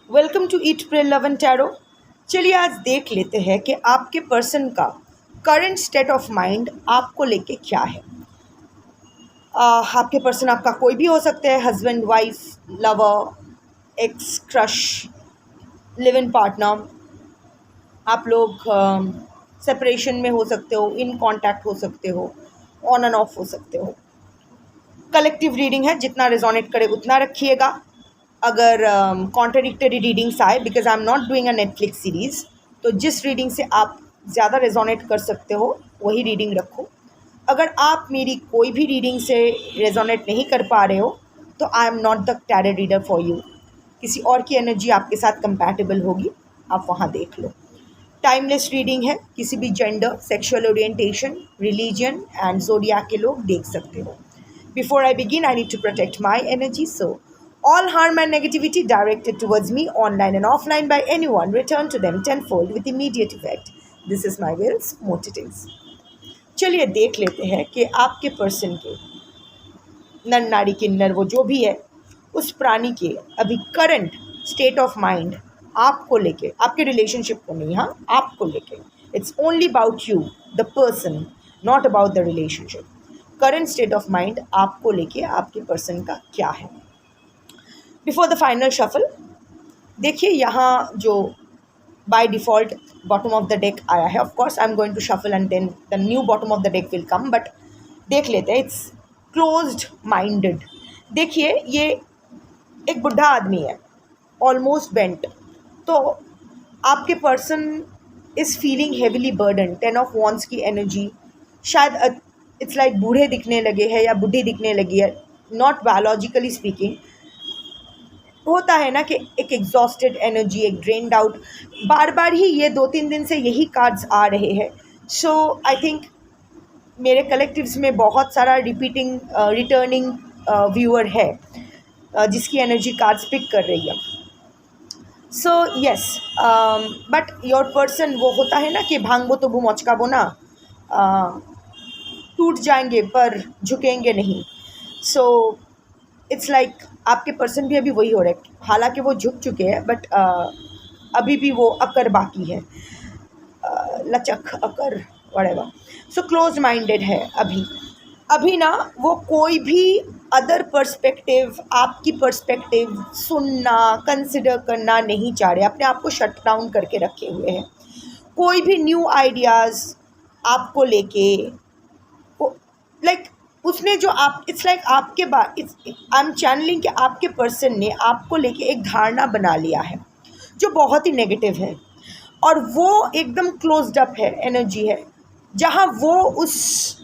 Welcome to eat pray love and tarot. चलिए आज देख लेते हैं कि आपके पर्सन का करंट स्टेट ऑफ माइंड आपको लेके क्या है। आपके पर्सन आपका कोई भी हो सकते हैं, husband, wife, lover, x, crush, live in partner. आप लोग सेपरेशन में हो सकते हो, इन कांटेक्ट हो सकते हो, ऑन एंड ऑफ हो सकते हो। कलेक्टिव रीडिंग है, जितना रिजोनेट करे उतना रखिएगा। अगर कॉन्ट्रडिक्टरी रीडिंग्स आए, because I am not doing a Netflix series, तो जिस रीडिंग से आप ज़्यादा रेजोनेट कर सकते हो वही रीडिंग रखो। अगर आप मेरी कोई भी रीडिंग से रेजोनेट नहीं कर पा रहे हो तो आई am not the tarot reader for you. किसी और की एनर्जी आपके साथ कंपैटिबल होगी, आप वहाँ देख लो। टाइमलेस रीडिंग है, किसी भी gender, sexual orientation, religion and zodiac के लोग देख सकते हो। Before I begin, I need to protect my energy, so all harm and negativity directed towards me, online and offline, by anyone, return to them tenfold with immediate effect. This is my Will's Motives. चलिए देख लेते हैं कि आपके person के नर नारी किन्नर वो जो भी है, उस प्राणी के अभी करंट स्टेट ऑफ माइंड आपको लेके, आपके रिलेशनशिप को नहीं, हाँ आपको लेके। It's only about you the person, not about the relationship. Current state of mind आपको लेके आपके पर्सन का क्या है। बिफोर द फाइनल शफल, देखिए यहाँ जो by default bottom of the deck आया है, of course I am going to shuffle and then the new bottom of the deck will come, but देख लेते हैं। It's closed minded. देखिए ये एक बुढ़ा आदमी है, ऑलमोस्ट बेंट। तो आपके person is feeling heavily burden. 10 of wands की एनर्जी, शायद इट्स लाइक बूढ़े दिखने लगे हैं या बूढ़ी दिखने लगी है, नॉट बायोलॉजिकली स्पीकिंग। होता है ना कि एक एग्जॉस्टेड एनर्जी, एक ड्रेन्ड आउट। बार बार ही ये 2-3 दिन से यही कार्ड्स आ रहे हैं। सो आई थिंक मेरे कलेक्टिव्स में बहुत सारा रिटर्निंग व्यूअर है जिसकी एनर्जी कार्ड्स पिक कर रही है। So yes, but your person वो होता है ना कि भांगबो तो बू मचकाबो ना, टूट जाएंगे पर झुकेंगे नहीं। सो इट्स लाइक आपके पर्सन भी अभी वही हो रहा है। हालांकि वो झुक चुके हैं बट अभी भी वो अकर बाकी है, लचक, अकर, व्हाटएवर। सो क्लोज माइंडेड है अभी ना। वो कोई भी अदर पर्सपेक्टिव, आपकी पर्सपेक्टिव सुनना, कंसिडर करना नहीं चाह रहे, अपने आप को शट डाउन करके रखे हुए हैं। कोई भी न्यू आइडियाज़ आपको लेके लाइक उसने जो आप, इट्स लाइक आपके बाद, आई एम चैनलिंग कि आपके पर्सन ने आपको लेके एक धारणा बना लिया है जो बहुत ही नेगेटिव है, और वो एकदम क्लोज्ड अप है, एनर्जी है, जहाँ वो उस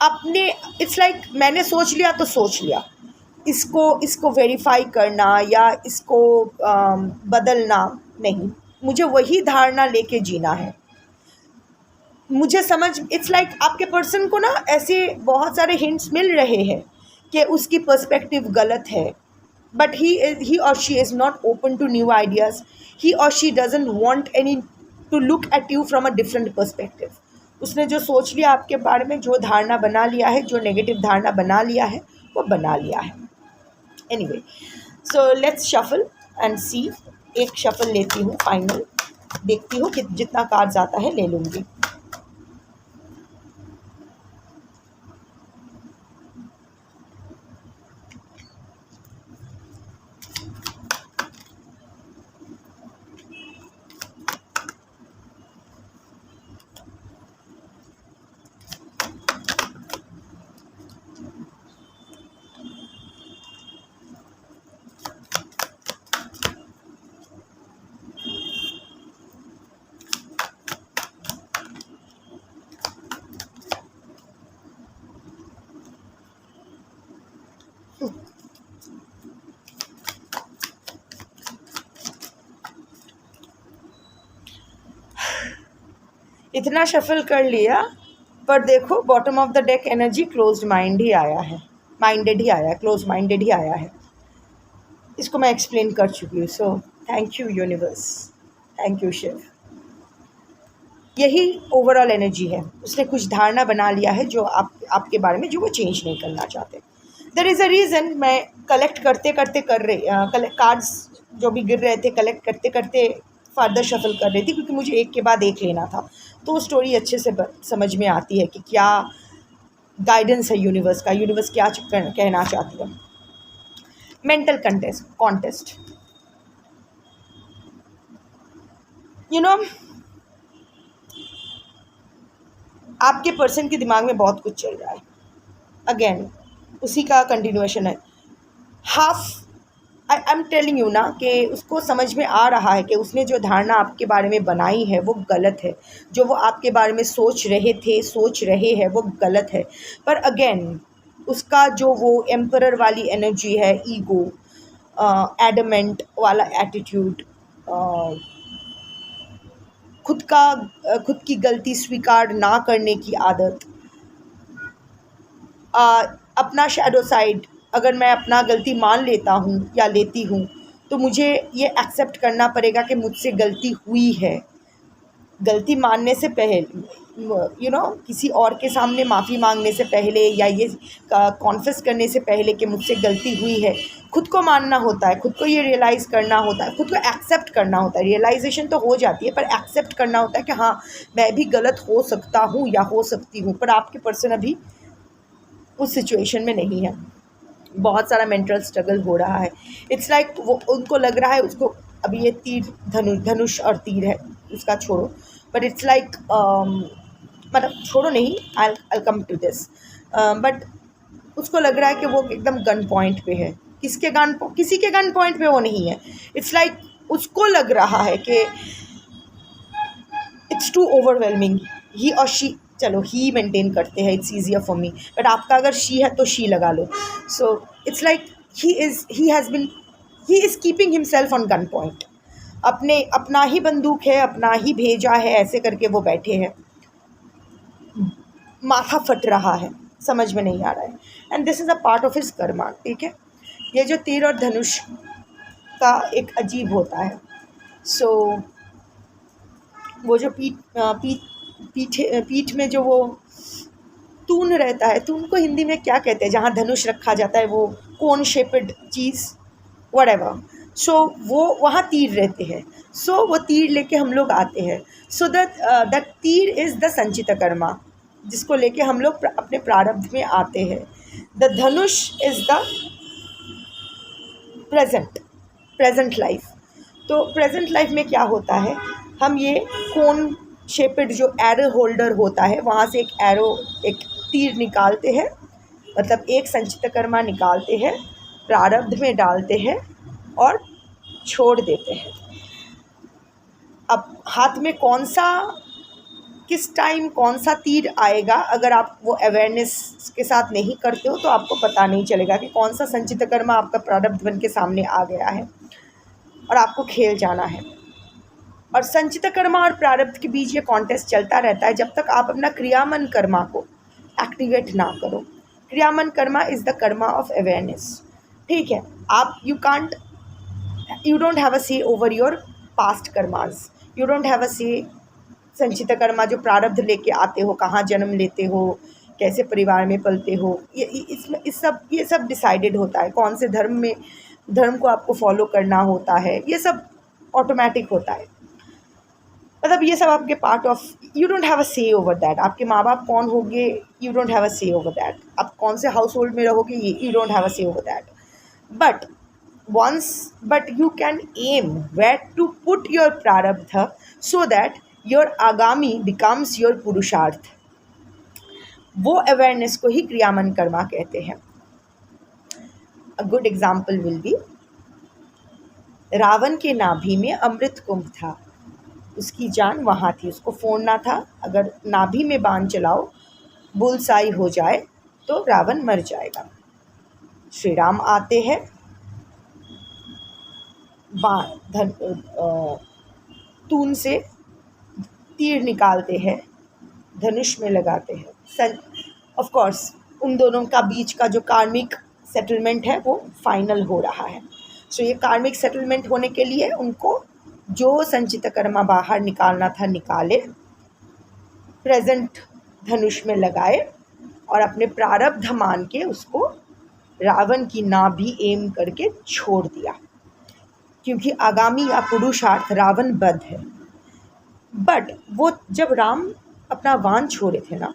अपने, इट्स लाइक मैंने सोच लिया तो सोच लिया, इसको वेरीफाई करना या इसको बदलना नहीं, मुझे वही धारणा लेके जीना है। मुझे समझ, इट्स लाइक आपके पर्सन को ना ऐसे बहुत सारे हिंट्स मिल रहे हैं कि उसकी पर्सपेक्टिव गलत है, बट ही और she is not open to new ideas. He और she doesn't want any to look at you from a different perspective. उसने जो सोच लिया आपके बारे में, जो धारणा बना लिया है, जो नेगेटिव धारणा बना लिया है, वो बना लिया है। Anyway, so let's shuffle and see. एक शफल लेती हूँ, फाइनल देखती हूँ कि जितना कार्ड्स आता है ले लूँगी। इतना शफल कर लिया, पर देखो bottom of the deck energy closed mind ही आया है, माइंडेड ही आया है, क्लोज माइंडेड ही आया है। इसको मैं एक्सप्लेन कर चुकी हूँ। So thank you universe, thank you Shiv. यही ओवरऑल एनर्जी है। उसने कुछ धारणा बना लिया है जो आपके बारे में, जो वो चेंज नहीं करना चाहते। There is a reason. मैं कलेक्ट करते करते कर रही कार्ड्स जो भी गिर रहे थे कलेक्ट करते करते फर्दर शफल कर रही थी, क्योंकि मुझे एक के बाद एक लेना था। तो वो स्टोरी अच्छे से समझ में आती है कि क्या गाइडेंस है यूनिवर्स का, यूनिवर्स क्या कहना चाहती है। मेंटल कॉन्टेस्ट, यू नो, आपके पर्सन के दिमाग में बहुत कुछ चल रहा है। अगेन उसी का कंटिन्यूएशन है। Half I am telling you ना कि उसको समझ में आ रहा है कि उसने जो धारणा आपके बारे में बनाई है वो गलत है, जो वो आपके बारे में सोच रहे हैं वो गलत है। पर अगेन उसका जो वो एम्परर वाली एनर्जी है, ईगो, एडमेंट वाला एटीट्यूड, खुद की गलती स्वीकार ना करने की आदत, अपना शैडो साइड, अगर मैं अपना गलती मान लेता हूँ या लेती हूँ तो मुझे ये एक्सेप्ट करना पड़ेगा कि मुझसे गलती हुई है। गलती मानने से पहले, किसी और के सामने माफ़ी मांगने से पहले या ये कॉन्फेस करने से पहले कि मुझसे गलती हुई है, खुद को मानना होता है, खुद को ये रियलाइज़ करना होता है, खुद को एक्सेप्ट करना होता है। रियलाइजेशन तो हो जाती है पर एक्सेप्ट करना होता है कि हाँ मैं भी गलत हो सकता हूँ या हो सकती हूँ। पर आपके पर्सन अभी उस सिचुएशन में नहीं है, बहुत सारा मेंटल स्ट्रगल हो रहा है। इट्स लाइक वो उनको लग रहा है, उसको अभी ये तीर धनुष और तीर है, उसका छोड़ो, बट इट्स लाइक मतलब छोड़ो नहीं, आई कम टू दिस, बट उसको लग रहा है कि वो एकदम गन पॉइंट पे है। किसी के गन पॉइंट पे वो नहीं है। इट्स लाइक उसको लग रहा है कि इट्स टू ओवरवेलमिंग, ही और शी, चलो ही मेंटेन करते हैं, it's easier for me, but आपका अगर शी है तो शी लगा लो। So it's like he is keeping himself on gun point. अपना ही बंदूक है, अपना ही भेजा है, ऐसे करके वो बैठे हैं, माथा फट रहा है, समझ में नहीं आ रहा है। And this is a part of his Karma. ठीक है, ये जो तीर और धनुष का एक अजीब होता है। सो वो जो पीठ में जो वो तून रहता है, तून को हिंदी में क्या कहते हैं, जहाँ धनुष रखा जाता है, वो कोन शेप्ड चीज़, व्हाटएवर। सो वो वहाँ तीर रहते हैं। सो वो तीर लेके हम लोग आते हैं। सो दैट तीर इज़ द संचित कर्मा, जिसको लेके हम लोग अपने प्रारब्ध में आते हैं। The Dhanush is the present life. तो प्रेजेंट लाइफ में क्या होता है, हम ये कोन शेपेड जो एरो होल्डर होता है, वहाँ से एक तीर निकालते हैं, मतलब एक संचित कर्मा निकालते हैं, प्रारब्ध में डालते हैं और छोड़ देते हैं। अब हाथ में किस टाइम कौन सा तीर आएगा, अगर आप वो अवेयरनेस के साथ नहीं करते हो तो आपको पता नहीं चलेगा कि कौन सा संचित कर्मा आपका प्रारब्ध बन के सामने आ गया है और आपको खेल जाना है। और संचित कर्मा और प्रारब्ध के बीच ये कॉन्टेस्ट चलता रहता है जब तक आप अपना क्रियामन कर्मा को एक्टिवेट ना करो। Kriyaman karma is the karma of awareness. ठीक है, you don't have a say over your past karmas, you don't have a say. Sanchit Karma जो प्रारब्ध लेके आते हो, कहाँ जन्म लेते हो, कैसे परिवार में पलते हो, ये सब डिसाइडेड होता है। कौन से धर्म को आपको फॉलो करना होता है, ये सब ऑटोमेटिक होता है। मतलब ये सब आपके part of, you don't have a say over that. आपके माँ बाप कौन होंगे, you don't have a say over that. आप कौन से हाउस होल्ड में रहोगे, you don't have a say over that. But you can aim where to put your prarabdha so that your agami becomes your purusharth. वो awareness को ही क्रियामन karma कहते हैं। A good example will be, Ravan के नाभि में अमृत कुंभ था, उसकी जान वहाँ थी, उसको फोड़ना था। अगर नाभि में बाण चलाओ, बुलसाई हो जाए तो रावण मर जाएगा। श्री राम आते हैं, तून से तीर निकालते हैं, धनुष में लगाते हैं। ऑफ कोर्स उन दोनों का बीच का जो कार्मिक सेटलमेंट है वो फाइनल हो रहा है। सो ये कार्मिक सेटलमेंट होने के लिए उनको जो संचित कर्मा बाहर निकालना था निकाले, प्रेजेंट धनुष में लगाए और अपने प्रारब्ध मान के उसको रावण की नाभि एम करके छोड़ दिया। क्योंकि आगामी या पुरुषार्थ रावण वध है। बट वो जब राम अपना वान छोड़े थे ना,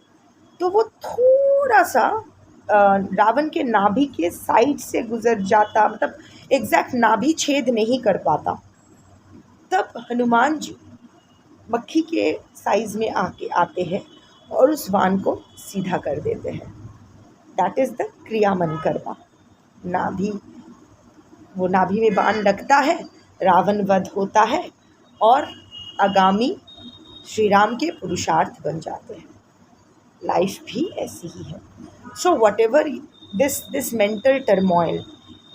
तो वो थोड़ा सा रावण के नाभि के साइड से गुजर जाता, मतलब एग्जैक्ट नाभि छेद नहीं कर पाता। तब हनुमान जी मक्खी के साइज में आते हैं और उस वान को सीधा कर देते हैं। That is the Kriyaman karma. नाभि, वो नाभि में बाण लगता है, रावण वध होता है और आगामी श्री राम के पुरुषार्थ बन जाते हैं। लाइफ भी ऐसी ही है। So what ever this mental turmoil,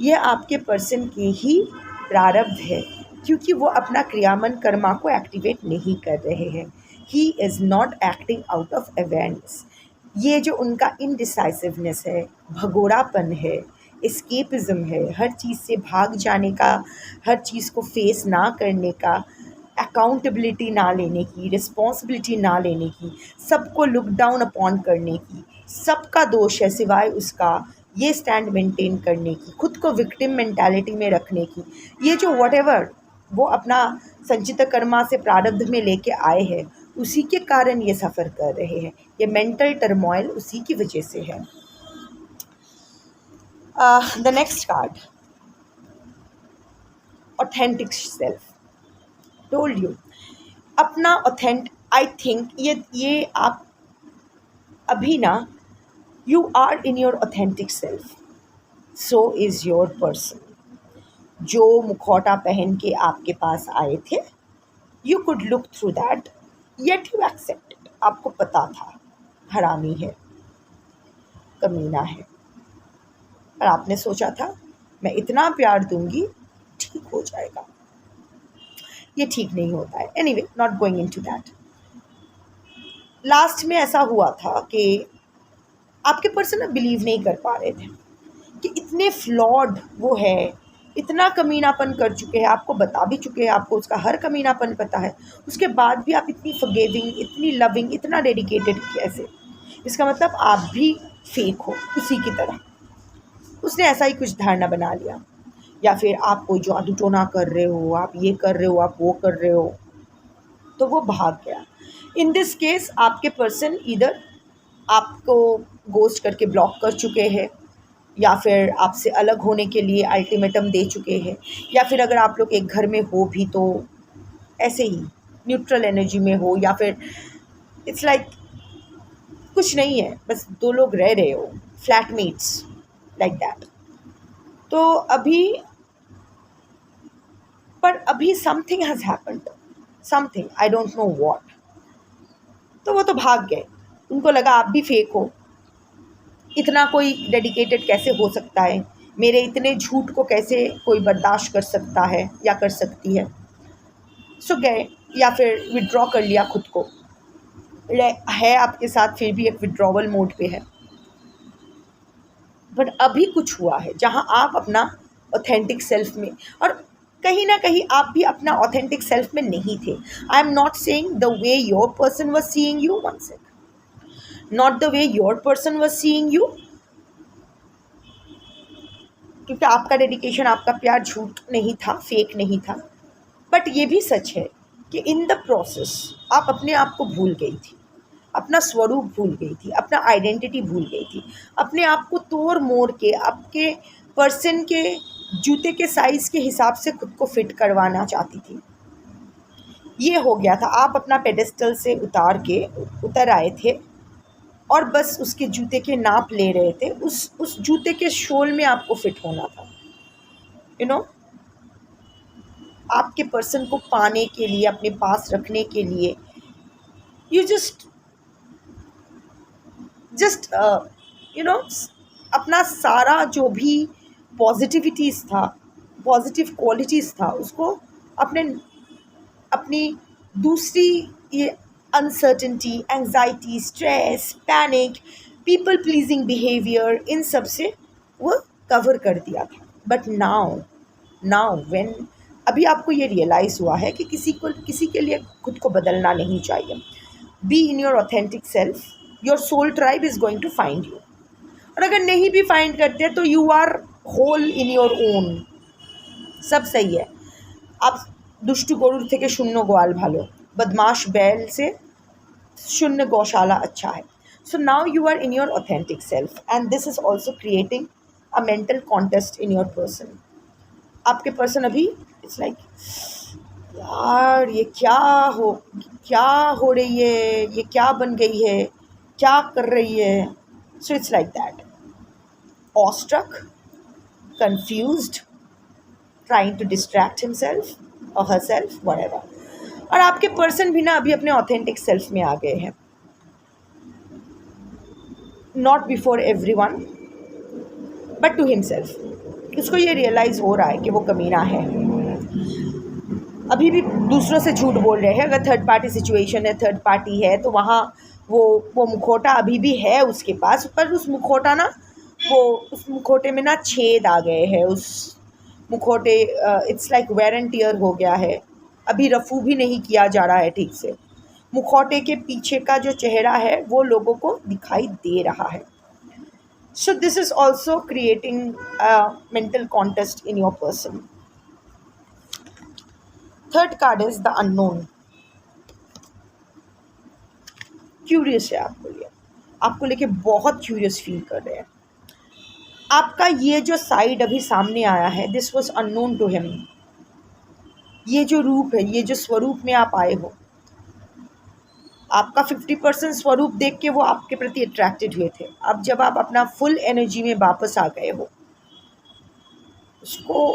ये आपके पर्सन के ही प्रारब्ध है, क्योंकि वो अपना क्रियामन कर्मा को एक्टिवेट नहीं कर रहे हैं। He is not acting out of awareness. ये जो उनका इनडिसाइसिवनेस है, भगोड़ापन है, एस्केपिज्म है, हर चीज़ से भाग जाने का, हर चीज़ को फेस ना करने का, अकाउंटेबिलिटी ना लेने की, रिस्पॉन्सिबिलिटी ना लेने की, सबको लुक डाउन अपॉन करने की, सबका दोष है सिवाय उसका, ये स्टैंड मेंटेन करने की, खुद को विक्टिम मेंटालिटी में रखने की, ये जो व्हाटएवर वो अपना संचित कर्मा से प्रारब्ध में लेके आए हैं, उसी के कारण ये सफ़र कर रहे हैं। ये मेंटल टर्मोइल उसी की वजह से है। The next card, authentic self. Told you, अपना आई थिंक ये आप अभी ना, you are in your authentic self, so is your person. जो मुखौटा पहन के आपके पास आए थे, you could look through that, yet you accepted. आपको पता था हरामी है, कमीना है, और आपने सोचा था मैं इतना प्यार दूंगी ठीक हो जाएगा। ये ठीक नहीं होता है। Anyway, not going into that. Last में ऐसा हुआ था कि आपके पर्सन बिलीव नहीं कर पा रहे थे कि इतने फ्लॉड वो है, इतना कमीनापन कर चुके हैं, आपको बता भी चुके हैं, आपको उसका हर कमीनापन पता है, उसके बाद भी आप इतनी फॉरगिविंग, इतनी लविंग, इतना डेडिकेटेड कैसे? इसका मतलब आप भी फेक हो उसी की तरह। उसने ऐसा ही कुछ धारणा बना लिया, या फिर आप कोई जादू टोना कर रहे हो, आप ये कर रहे हो, आप वो कर रहे हो, तो वो भाग गया। इन दिस केस आपके पर्सन इधर आपको गोस्ट करके ब्लॉक कर चुके हैं, या फिर आपसे अलग होने के लिए अल्टीमेटम दे चुके हैं, या फिर अगर आप लोग एक घर में हो भी तो ऐसे ही न्यूट्रल एनर्जी में हो, या फिर इट्स लाइक कुछ नहीं है, बस दो लोग रह रहे हो, फ्लैटमेट्स लाइक दैट। तो अभी something has happened, something, I don't know what. तो वो तो भाग गए, उनको लगा आप भी फेक हो, इतना कोई डेडिकेटेड कैसे हो सकता है, मेरे इतने झूठ को कैसे कोई बर्दाश्त कर सकता है या कर सकती है। सो गए, या फिर विड्रॉ कर लिया खुद को, है आपके साथ फिर भी एक विड्रॉवल मोड पे है। बट अभी कुछ हुआ है जहाँ आप अपना ऑथेंटिक सेल्फ में, और कहीं ना कहीं आप भी अपना ऑथेंटिक सेल्फ में नहीं थे। आई am not saying the way your person was seeing you, one second, not the way your person was seeing you, क्योंकि आपका डेडिकेशन, आपका प्यार झूठ नहीं था, फेक नहीं था। बट ये भी सच है कि इन द प्रोसेस आप अपने आप को भूल गई थी, अपना स्वरूप भूल गई थी, अपना आइडेंटिटी भूल गई थी, अपने आप को तोड़ मोड़ के आपके पर्सन के जूते के साइज़ के हिसाब से खुद को फिट करवाना चाहती थी। ये हो गया था, आप अपना पेडेस्टल से उतर आए थे और बस उसके जूते के नाप ले रहे थे, उस जूते के शोल में आपको फिट होना था। यू नो, आपके पर्सन को पाने के लिए, अपने पास रखने के लिए, यू जस्ट यू नो, अपना सारा जो भी पॉजिटिविटीज़ था, पॉजिटिव क्वालिटीज़ था, उसको अपनी दूसरी ये uncertainty, anxiety, stress, panic, people pleasing behaviour, इन सब से वो कवर कर दिया था। बट नाउ व्हेन अभी आपको ये रियलाइज़ हुआ है कि किसी के लिए खुद को बदलना नहीं चाहिए। Be in your authentic self, your soul tribe is going to find you. और अगर नहीं भी फाइंड करते तो you are whole in your own, सब सही है। आप दुष्ट गरुड़ থেকে শূন্য গোয়াল ভালো, बदमाश बैल से शून्य गौशाला अच्छा है. So now you are in your authentic self and this is also creating a mental contest in your person. आपके पर्सन अभी इट्स लाइक यार ये क्या हो रही है, ये क्या बन गई है, क्या कर रही है. सो it's like that, awestruck, confused, trying to distract himself or herself, whatever. और आपके पर्सन भी ना अभी अपने ऑथेंटिक सेल्फ में आ गए हैं. Not before everyone but to himself. उसको ये रियलाइज़ हो रहा है कि वो कमीना है. अभी भी दूसरों से झूठ बोल रहे हैं. अगर थर्ड पार्टी सिचुएशन है, थर्ड पार्टी है, तो वहाँ वो मुखौटा अभी भी है उसके पास, पर उस मुखौटा ना उस मुखौटे में ना छेद आ गए हैं. उस मुखौटे it's like wear and tear हो गया है. अभी रफू भी नहीं किया जा रहा है ठीक से. मुखौटे के पीछे का जो चेहरा है वो लोगों को दिखाई दे रहा है. So this is also creating mental contest in your person. Third card is the unknown. Curious है आपको लेके बहुत क्यूरियस फील कर रहे हैं. आपका ये जो साइड अभी सामने आया है, this was unknown to him. ये जो रूप है, ये जो स्वरूप में आप आए हो, आपका 50% स्वरूप देख के वो आपके प्रति अट्रैक्टेड हुए थे. अब जब आप अपना फुल एनर्जी में वापस आ गए हो, उसको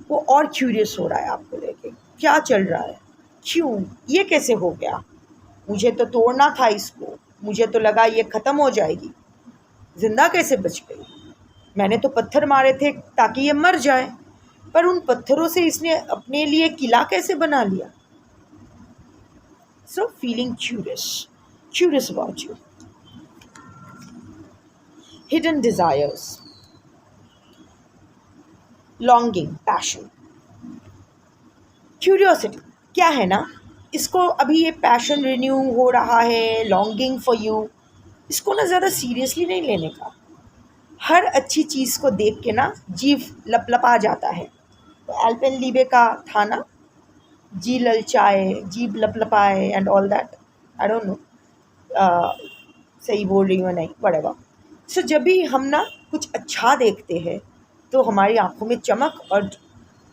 वो और क्यूरियस हो रहा है आपको लेके. क्या चल रहा है, क्यों, ये कैसे हो गया, मुझे तो तोड़ना था इसको, मुझे तो लगा ये ख़त्म हो जाएगी, जिंदा कैसे बच गई, मैंने तो पत्थर मारे थे ताकि ये मर जाए, पर उन पत्थरों से इसने अपने लिए किला कैसे बना लिया. So feeling curious about you. Hidden desires, longing, passion, curiosity. क्या है ना, इसको अभी ये पैशन रिन्यू हो रहा है, लॉन्गिंग फॉर यू. इसको ना ज़्यादा सीरियसली नहीं लेने का. हर अच्छी चीज़ को देख के ना जीव लपलपा जाता है. तो एल्पेनलीबे का था ना, जी ललचाए, जीभ लपलपाए and all that. I don't know सही बोल रही हूँ नहीं, व्हाटएवर. सो जब भी हम ना कुछ अच्छा देखते हैं तो हमारी आंखों में चमक और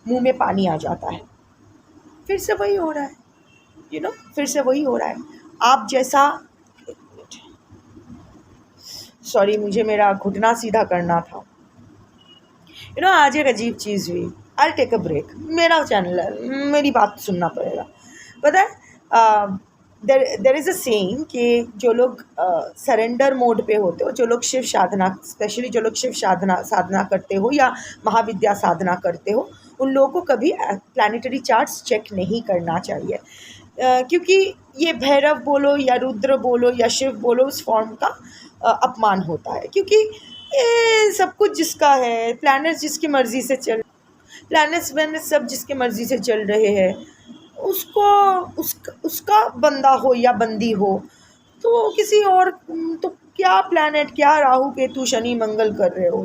मुंह में पानी आ जाता है. फिर से वही हो रहा है, फिर से वही हो रहा है. आप जैसा, सॉरी मुझे मेरा घुटना सीधा करना था. आज एक अजीब चीज़ हुई. I take a break. मेरा चैनल है, मेरी बात सुनना पड़ेगा. पता है देर इज़ अ सेइंग कि जो लोग सरेंडर मोड पे होते हो, जो लोग शिव साधना, स्पेशली जो लोग शिव साधना करते हो या महाविद्या साधना करते हो, उन लोगों को कभी प्लानिटरी चार्ट्स चेक नहीं करना चाहिए. क्योंकि ये भैरव बोलो या रुद्र बोलो या शिव बोलो, उस फॉर्म का अपमान होता है. क्योंकि सब कुछ जिसका है, प्लैनेट्स जिसकी मर्ज़ी से प्लैनेट्स सब जिसके मर्ज़ी से चल रहे हैं, उसका बंदा हो या बंदी हो, तो किसी और, तो क्या प्लैनेट, क्या राहु केतु शनि मंगल कर रहे हो.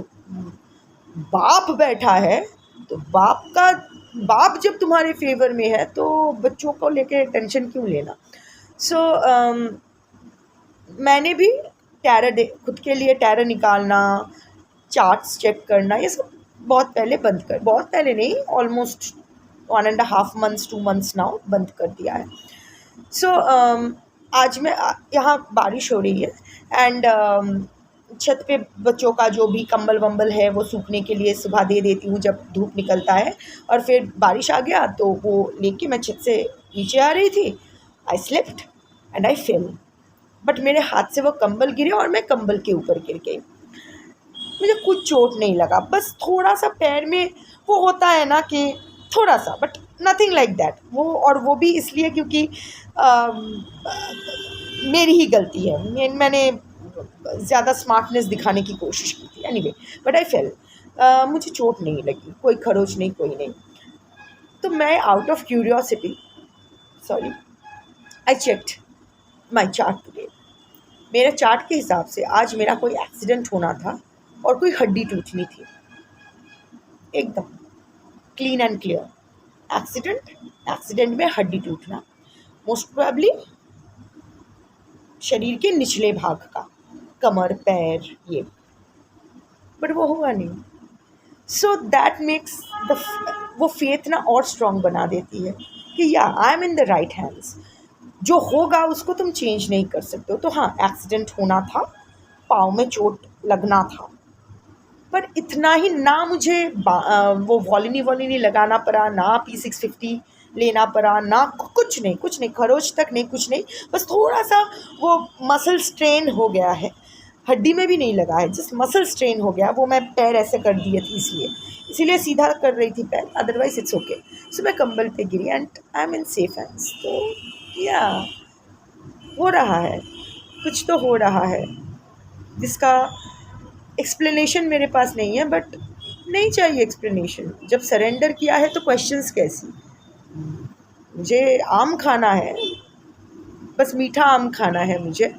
बाप बैठा है तो बाप जब तुम्हारे फेवर में है तो बच्चों को लेके टेंशन क्यों लेना. सो मैंने भी खुद के लिए टैरो निकालना, चार्ट्स चेक करना, ये सब बहुत पहले नहीं, ऑलमोस्ट 1.5 months 2 months नाउ बंद कर दिया है. सो आज मैं यहाँ बारिश हो रही है एंड छत पे बच्चों का जो भी कंबल वंबल है वो सूखने के लिए सुबह दे देती हूँ जब धूप निकलता है. और फिर बारिश आ गया तो वो लेके मैं छत से नीचे आ रही थी. I slipped and I fell, but मेरे हाथ से वो कंबल गिरे और मैं कंबल के ऊपर गिर गई. मुझे कुछ चोट नहीं लगा, बस थोड़ा सा पैर में वो होता है ना कि थोड़ा सा, बट नथिंग लाइक दैट. वो भी इसलिए क्योंकि मेरी ही गलती है. मैंने ज़्यादा स्मार्टनेस दिखाने की कोशिश की थी. Anyway, but I fail. मुझे चोट नहीं लगी, कोई खरोच नहीं, कोई नहीं. तो मैं out of curiosity, sorry, I checked my chart today. मेरे चार्ट के हिसाब से आज मेरा कोई एक्सीडेंट होना था और कोई हड्डी टूटनी थी. एकदम क्लीन एंड क्लियर. एक्सीडेंट में हड्डी टूटना, मोस्ट प्रोबेबली शरीर के निचले भाग का, कमर, पैर, ये, बट वो हुआ नहीं। सो दैट मेक्स वो फेथ ना और स्ट्रॉन्ग बना देती है कि या आई am in the right hands. जो होगा उसको तुम चेंज नहीं कर सकते हो। तो हाँ, एक्सीडेंट होना था, पाँव में चोट लगना था, पर इतना ही ना, मुझे वो वॉलिनी लगाना पड़ा, ना P650 लेना पड़ा, ना कुछ नहीं, खरोच तक नहीं, कुछ नहीं, बस थोड़ा सा वो मसल स्ट्रेन हो गया है, हड्डी में भी नहीं लगा है, जस्ट मसल स्ट्रेन हो गया। वो मैं पैर ऐसे कर दिए थे इसीलिए सीधा कर रही थी पैर, अदरवाइज इट्स ओके। सो मैं कंबल पे गिरी and I am in safe hands. तो या हो रहा है, कुछ तो हो रहा है जिसका एक्सप्लेनेशन मेरे पास नहीं है, बट नहीं चाहिए एक्सप्लेनेशन। जब सरेंडर किया है तो क्वेश्चंस कैसी? मुझे आम खाना है, बस मीठा आम खाना है मुझे।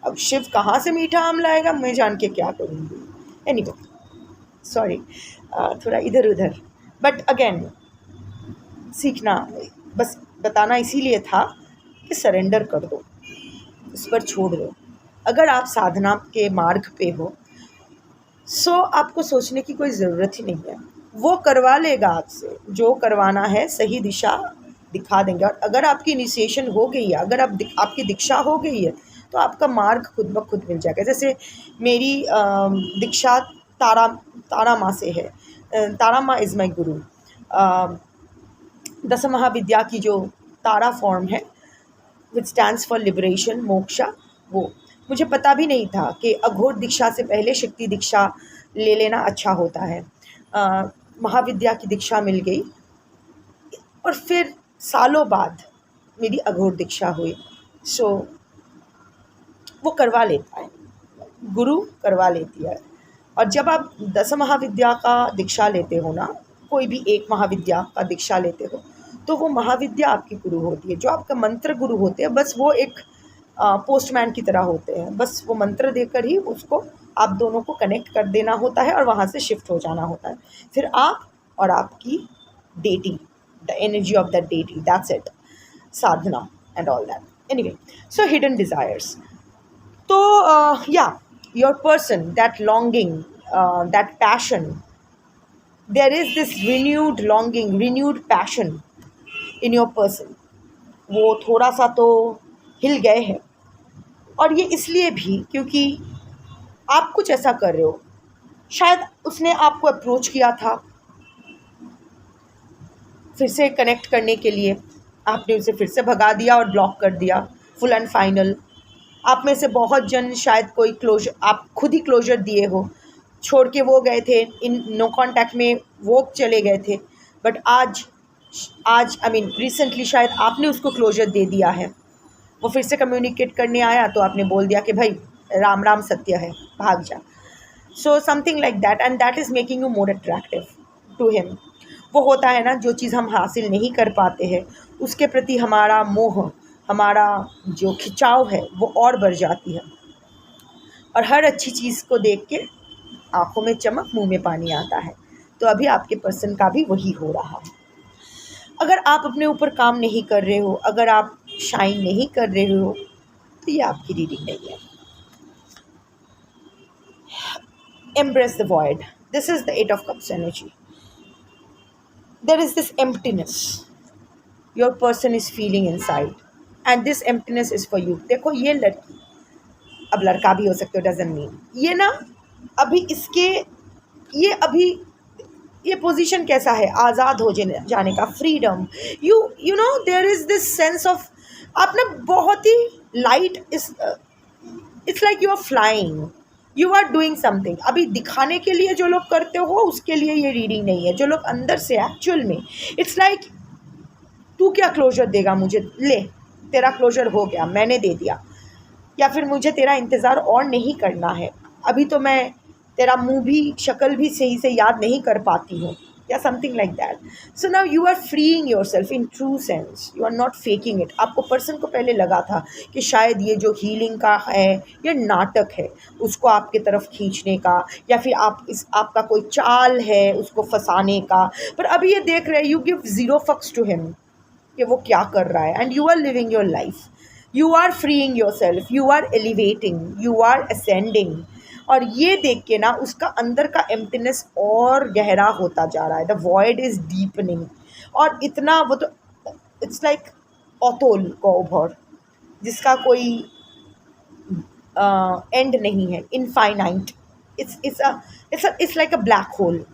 अब शिव कहाँ से मीठा आम लाएगा, मैं जान के क्या करूँगी? एनीवे, सॉरी, थोड़ा इधर उधर, बट अगेन सीखना, बस बताना इसीलिए था कि सरेंडर कर दो, उस पर छोड़ दो। अगर आप साधना के मार्ग पे हो, सो आपको सोचने की कोई ज़रूरत ही नहीं है, वो करवा लेगा आपसे जो करवाना है, सही दिशा दिखा देंगे। और अगर आपकी इनिशिएशन हो गई है, अगर आपकी दीक्षा हो गई है, तो आपका मार्ग खुद ब खुद मिल जाएगा। जैसे मेरी दीक्षा तारा माँ से है। तारा माँ इज़ माई गुरु। दस महाविद्या की जो तारा फॉर्म है, विच स्टैंड्स फॉर लिबरेशन, मोक्षा, वो मुझे पता भी नहीं था कि अघोर दीक्षा से पहले शक्ति दीक्षा ले लेना अच्छा होता है। महाविद्या की दीक्षा मिल गई और फिर सालों बाद मेरी अघोर दीक्षा हुई। सो वो करवा लेता है, गुरु करवा लेती है। और जब आप 10 महाविद्या का दीक्षा लेते हो ना, कोई भी एक महाविद्या का दीक्षा लेते हो, तो वो महाविद्या आपकी गुरु होती है। जो आपका मंत्र गुरु होते हैं, बस वो एक पोस्टमैन की तरह होते हैं। बस वो मंत्र देकर ही उसको आप दोनों को कनेक्ट कर देना होता है और वहाँ से शिफ्ट हो जाना होता है। फिर आप और आपकी deity, the energy of that deity, that's it, sadhana and all that. Anyway, so hidden desires. तो या your person, that longing, that passion, there is this renewed longing, renewed passion in your person. वो थोड़ा सा तो हिल गए हैं, और ये इसलिए भी क्योंकि आप कुछ ऐसा कर रहे हो। शायद उसने आपको अप्रोच किया था फिर से कनेक्ट करने के लिए, आपने उसे फिर से भगा दिया और ब्लॉक कर दिया, फुल एंड फाइनल। आप में से बहुत जन शायद कोई क्लोजर, आप खुद ही क्लोजर दिए हो, छोड़ के वो गए थे, इन नो कॉन्टैक्ट में वो चले गए थे, बट आज आई मीन रिसेंटली शायद आपने उसको क्लोजर दे दिया है। वो फिर से कम्युनिकेट करने आया तो आपने बोल दिया कि भाई राम राम सत्य है, भाग जा। So something like that, and that is making you more attractive to him. वो होता है ना, जो चीज़ हम हासिल नहीं कर पाते हैं उसके प्रति हमारा मोह, हमारा जो खिंचाव है वो और बढ़ जाती है, और हर अच्छी चीज़ को देख के आँखों में चमक, मुंह में पानी आता है। तो अभी आपके पर्सन का भी वही हो रहा है। अगर आप अपने ऊपर काम नहीं कर रहे हो, अगर आप शाइन नहीं कर रहे हो, तो ये आपकी रीडिंग नहीं है। Embrace the void. This is the Eight of Cups energy. There is this emptiness your person is feeling inside, and this emptiness is for you. देखो ये लड़की, अब लड़का भी हो सकते हो, डजंट मीन ये ना, अभी इसके ये पोजीशन कैसा है, आज़ाद हो जाने का, freedom. You know there is this sense of, आप ना बहुत ही light, it's like you are flying, you are doing something. अभी दिखाने के लिए जो लोग करते हो उसके लिए ये रीडिंग नहीं है। जो लोग अंदर से एक्चुअल में, इट्स लाइक तू क्या क्लोजर देगा मुझे, ले तेरा क्लोजर हो गया, मैंने दे दिया, या फिर मुझे तेरा इंतज़ार और नहीं करना है, अभी तो मैं तेरा मुंह भी, शक्ल भी सही से याद नहीं कर पाती हूँ, या something like that. So now you are freeing yourself in true sense, you are not faking it. आपको पर्सन को पहले लगा था कि शायद ये जो हीलिंग का है ये नाटक है उसको आपके तरफ खींचने का, या फिर आपका कोई चाल है उसको फंसाने का. पर अभी ये देख रहे हैं you give zero fucks to him कि वो क्या कर रहा है, and you are living your life. You are freeing yourself, you are elevating, you are ascending. और ये देख के ना उसका अंदर का एम्प्टीनेस और गहरा होता जा रहा है. The void is deepening. और इतना वो तो इट्स लाइक ऑथोल कोभर जिसका कोई एंड नहीं है, infinite. It's like a black hole.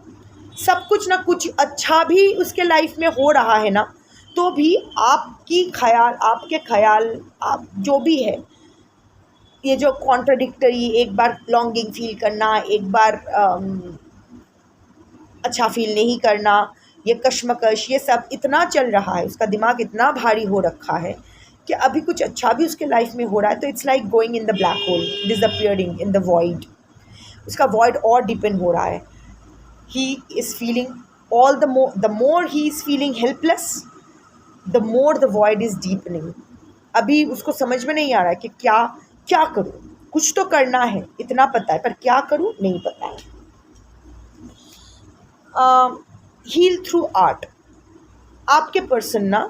सब कुछ ना कुछ अच्छा भी उसके लाइफ में हो रहा है ना, तो भी आपके ख्याल आप जो भी है, ये जो कॉन्ट्रडिक्टरी, एक बार लॉन्गिंग फील करना, एक बार अच्छा फील नहीं करना, ये कश्मकश, ये सब इतना चल रहा है, उसका दिमाग इतना भारी हो रखा है कि अभी कुछ अच्छा भी उसके लाइफ में हो रहा है तो it's like going in the black hole, disappearing in the void. उसका वॉइड और डिपेंड हो रहा है. he is feeling the more he is feeling helpless, the more the void is deepening. अभी उसको समझ में नहीं आ रहा है कि क्या करूं. कुछ तो करना है इतना पता है, पर क्या करूं नहीं पता है. Heal through art. आपके पर्सन ना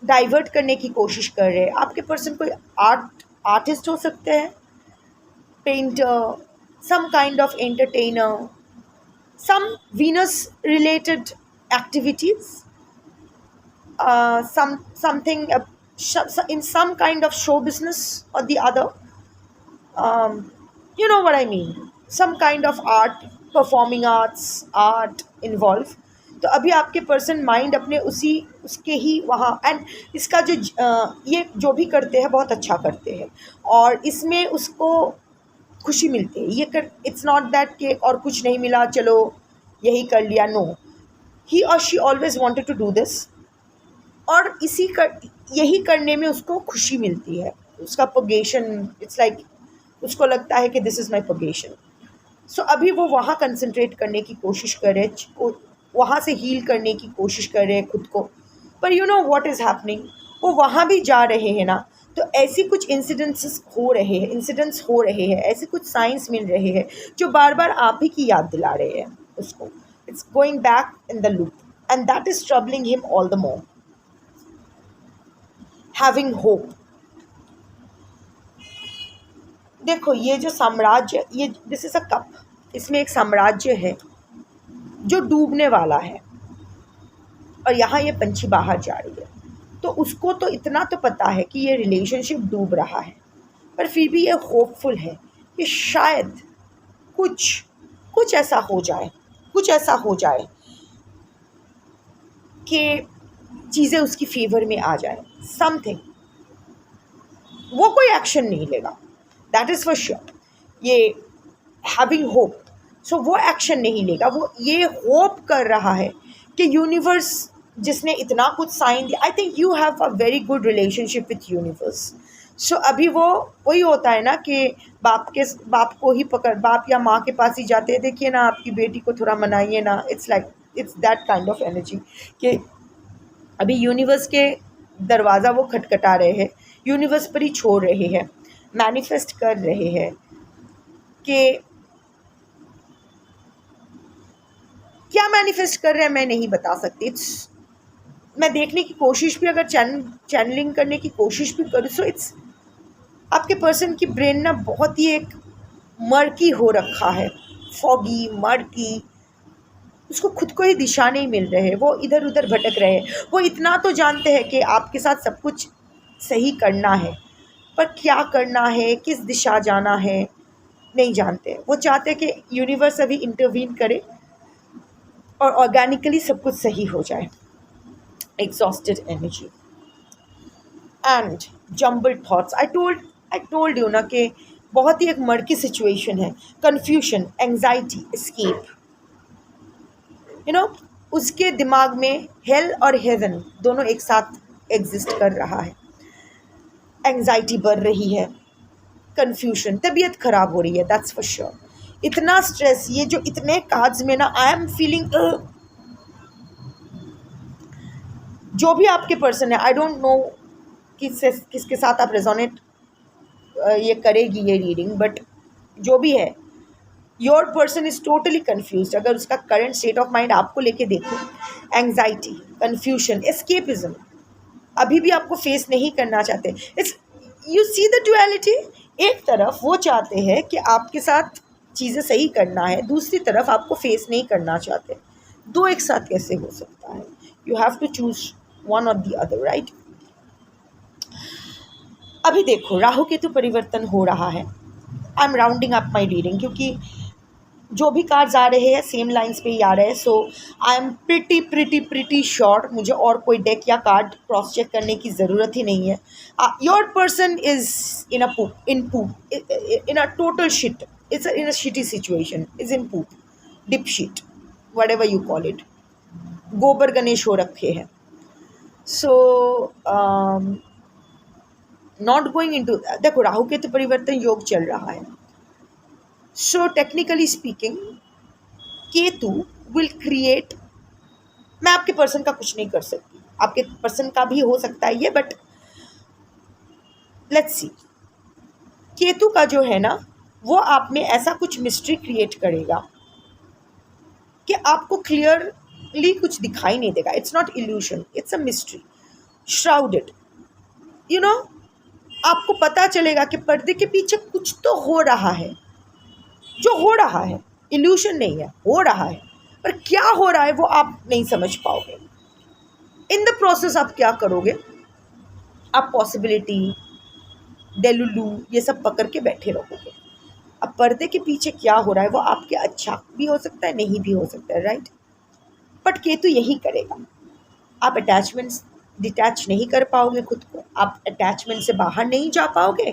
डाइवर्ट करने की कोशिश कर रहे हैं. आपके पर्सन कोई आर्टिस्ट हो सकते हैं, painter, some kind of entertainer, some Venus related activities, something in some kind of show business or the other. You know what I mean, some kind of art, performing arts, art involved. तो अभी आपके person mind अपने उसके ही वहाँ, and इसका जो ये जो भी करते हैं बहुत अच्छा करते हैं और इसमें उसको खुशी मिलती है. ये कर इट्स नॉट दैट कि और कुछ नहीं मिला चलो यही कर लिया. नो, ही और she always wanted to do this, और यही करने में उसको खुशी मिलती है. उसका पगेशन, इट्स लाइक उसको लगता है कि दिस इज़ माई पगेशन. सो अभी वो वहाँ कंसंट्रेट करने की कोशिश कर रहे हैं, वहाँ से हील करने की कोशिश कर रहे हैं खुद को. पर you know what is happening, वो वहाँ भी जा रहे हैं ना, तो ऐसी कुछ इंसिडेंट्स हो रहे हैं, ऐसे कुछ साइंस मिल रहे हैं जो बार बार आप ही की याद दिला रहे हैं उसको. It's going back in the loop and that is troubling him all the more. Having hope. देखो ये जो साम्राज्य, ये दिस इज अ कप, इसमें एक साम्राज्य है जो डूबने वाला है और यहाँ ये पंछी बाहर जा रही है. तो उसको तो इतना तो पता है कि ये रिलेशनशिप डूब रहा है, पर फिर भी ये होपफुल है कि शायद कुछ ऐसा हो जाए कि चीज़ें उसकी फेवर में आ जाए. समथिंग, वो कोई एक्शन नहीं लेगा, दैट इज़ फॉर श्योर. ये हैविंग होप, सो वो एक्शन नहीं लेगा. वो ये होप कर रहा है कि यूनिवर्स जिसने इतना कुछ साइन दिया, I think you have a very good relationship with universe. So अभी वो वही होता है ना कि बाप को ही बाप या माँ के पास ही जाते हैं, देखिए ना आपकी बेटी को थोड़ा मनाइए ना. It's that kind of energy कि अभी यूनिवर्स के दरवाज़ा वो खटखटा रहे हैं, यूनिवर्स पर ही छोड़ रहे हैं, मैनिफेस्ट कर रहे हैं कि क्या मैनिफेस्ट कर रहे हैं मैं नहीं बता सकती. मैं देखने की कोशिश भी, अगर चैनलिंग करने की कोशिश भी करूँ, सो इट्स आपके पर्सन की ब्रेन ना बहुत ही एक मर्की हो रखा है, फॉगी मर्की. उसको खुद को ही दिशा नहीं मिल रहे, वो इधर उधर भटक रहे हैं. वो इतना तो जानते हैं कि आपके साथ सब कुछ सही करना है, पर क्या करना है, किस दिशा जाना है, नहीं जानते. वो चाहते हैं कि यूनिवर्स अभी इंटरवीन करे और ऑर्गेनिकली सब कुछ सही हो जाए. exhausted energy and jumbled thoughts. I told you ना कि बहुत ही एक मर्की सिचुएशन है. confusion, anxiety, escape, you know, उसके दिमाग में hell और heaven दोनों एक साथ एग्जिस्ट कर रहा है. एंग्जाइटी बढ़ रही है, confusion, तबीयत खराब हो रही है, that's for sure. इतना स्ट्रेस, ये जो इतने कार्ड्स में ना आई एम फीलिंग, जो भी आपके पर्सन है, आई डोंट नो किसके साथ आप रेजोनेट ये करेगी ये रीडिंग, बट जो भी है, your person is totally confuse. अगर उसका करंट स्टेट ऑफ माइंड आपको लेके देखो, एंग्जाइटी, कन्फ्यूजन, एस्केपिज्म, अभी भी आपको फेस नहीं करना चाहते। It's, you see the duality. एक तरफ वो चाहते हैं कि आपके साथ चीज़ें सही करना है, दूसरी तरफ आपको फेस नहीं करना चाहते। दो एक साथ कैसे हो सकता है? You have to choose one or the other, right? अभी देखो, राहु केतु परिवर्तन हो रहा है। I am rounding up my reading, क्योंकि जो भी कार्ड्स आ रहे हैं सेम लाइंस पे ही आ रहे हैं। सो आई एम प्रिटी श्योर, मुझे और कोई डेक या कार्ड क्रॉस चेक करने की ज़रूरत ही नहीं है। Your person is in a total shit, it's in a shitty situation, is in poop, deep shit, whatever you call it, गोबर गणेश हो रखे हैं। सो नॉट गोइंग इनटू, देखो राहु केतु परिवर्तन योग चल रहा है। So technically speaking Ketu will create, मैं आपके पर्सन का कुछ नहीं कर सकती, आपके पर्सन का भी हो सकता है ये, बट लेट्स सी। केतु का जो है ना, वो आप में ऐसा कुछ मिस्ट्री क्रिएट करेगा कि आपको क्लियरली कुछ दिखाई नहीं देगा। It's not evolution, it's a mystery shrouded, you know. आपको पता चलेगा कि पर्दे के पीछे कुछ तो हो रहा है, जो हो रहा है इल्यूशन नहीं है, हो रहा है, पर क्या हो रहा है वो आप नहीं समझ पाओगे। इन द प्रोसेस आप क्या करोगे, आप पॉसिबिलिटी, डेलुलू, ये सब पकड़ के बैठे रहोगे। अब पर्दे के पीछे क्या हो रहा है वो आपके अच्छा भी हो सकता है, नहीं भी हो सकता है, राइट? बट केतु यही करेगा। आप अटैचमेंट्स डिटैच नहीं कर पाओगे खुद को, आप अटैचमेंट से बाहर नहीं जा पाओगे,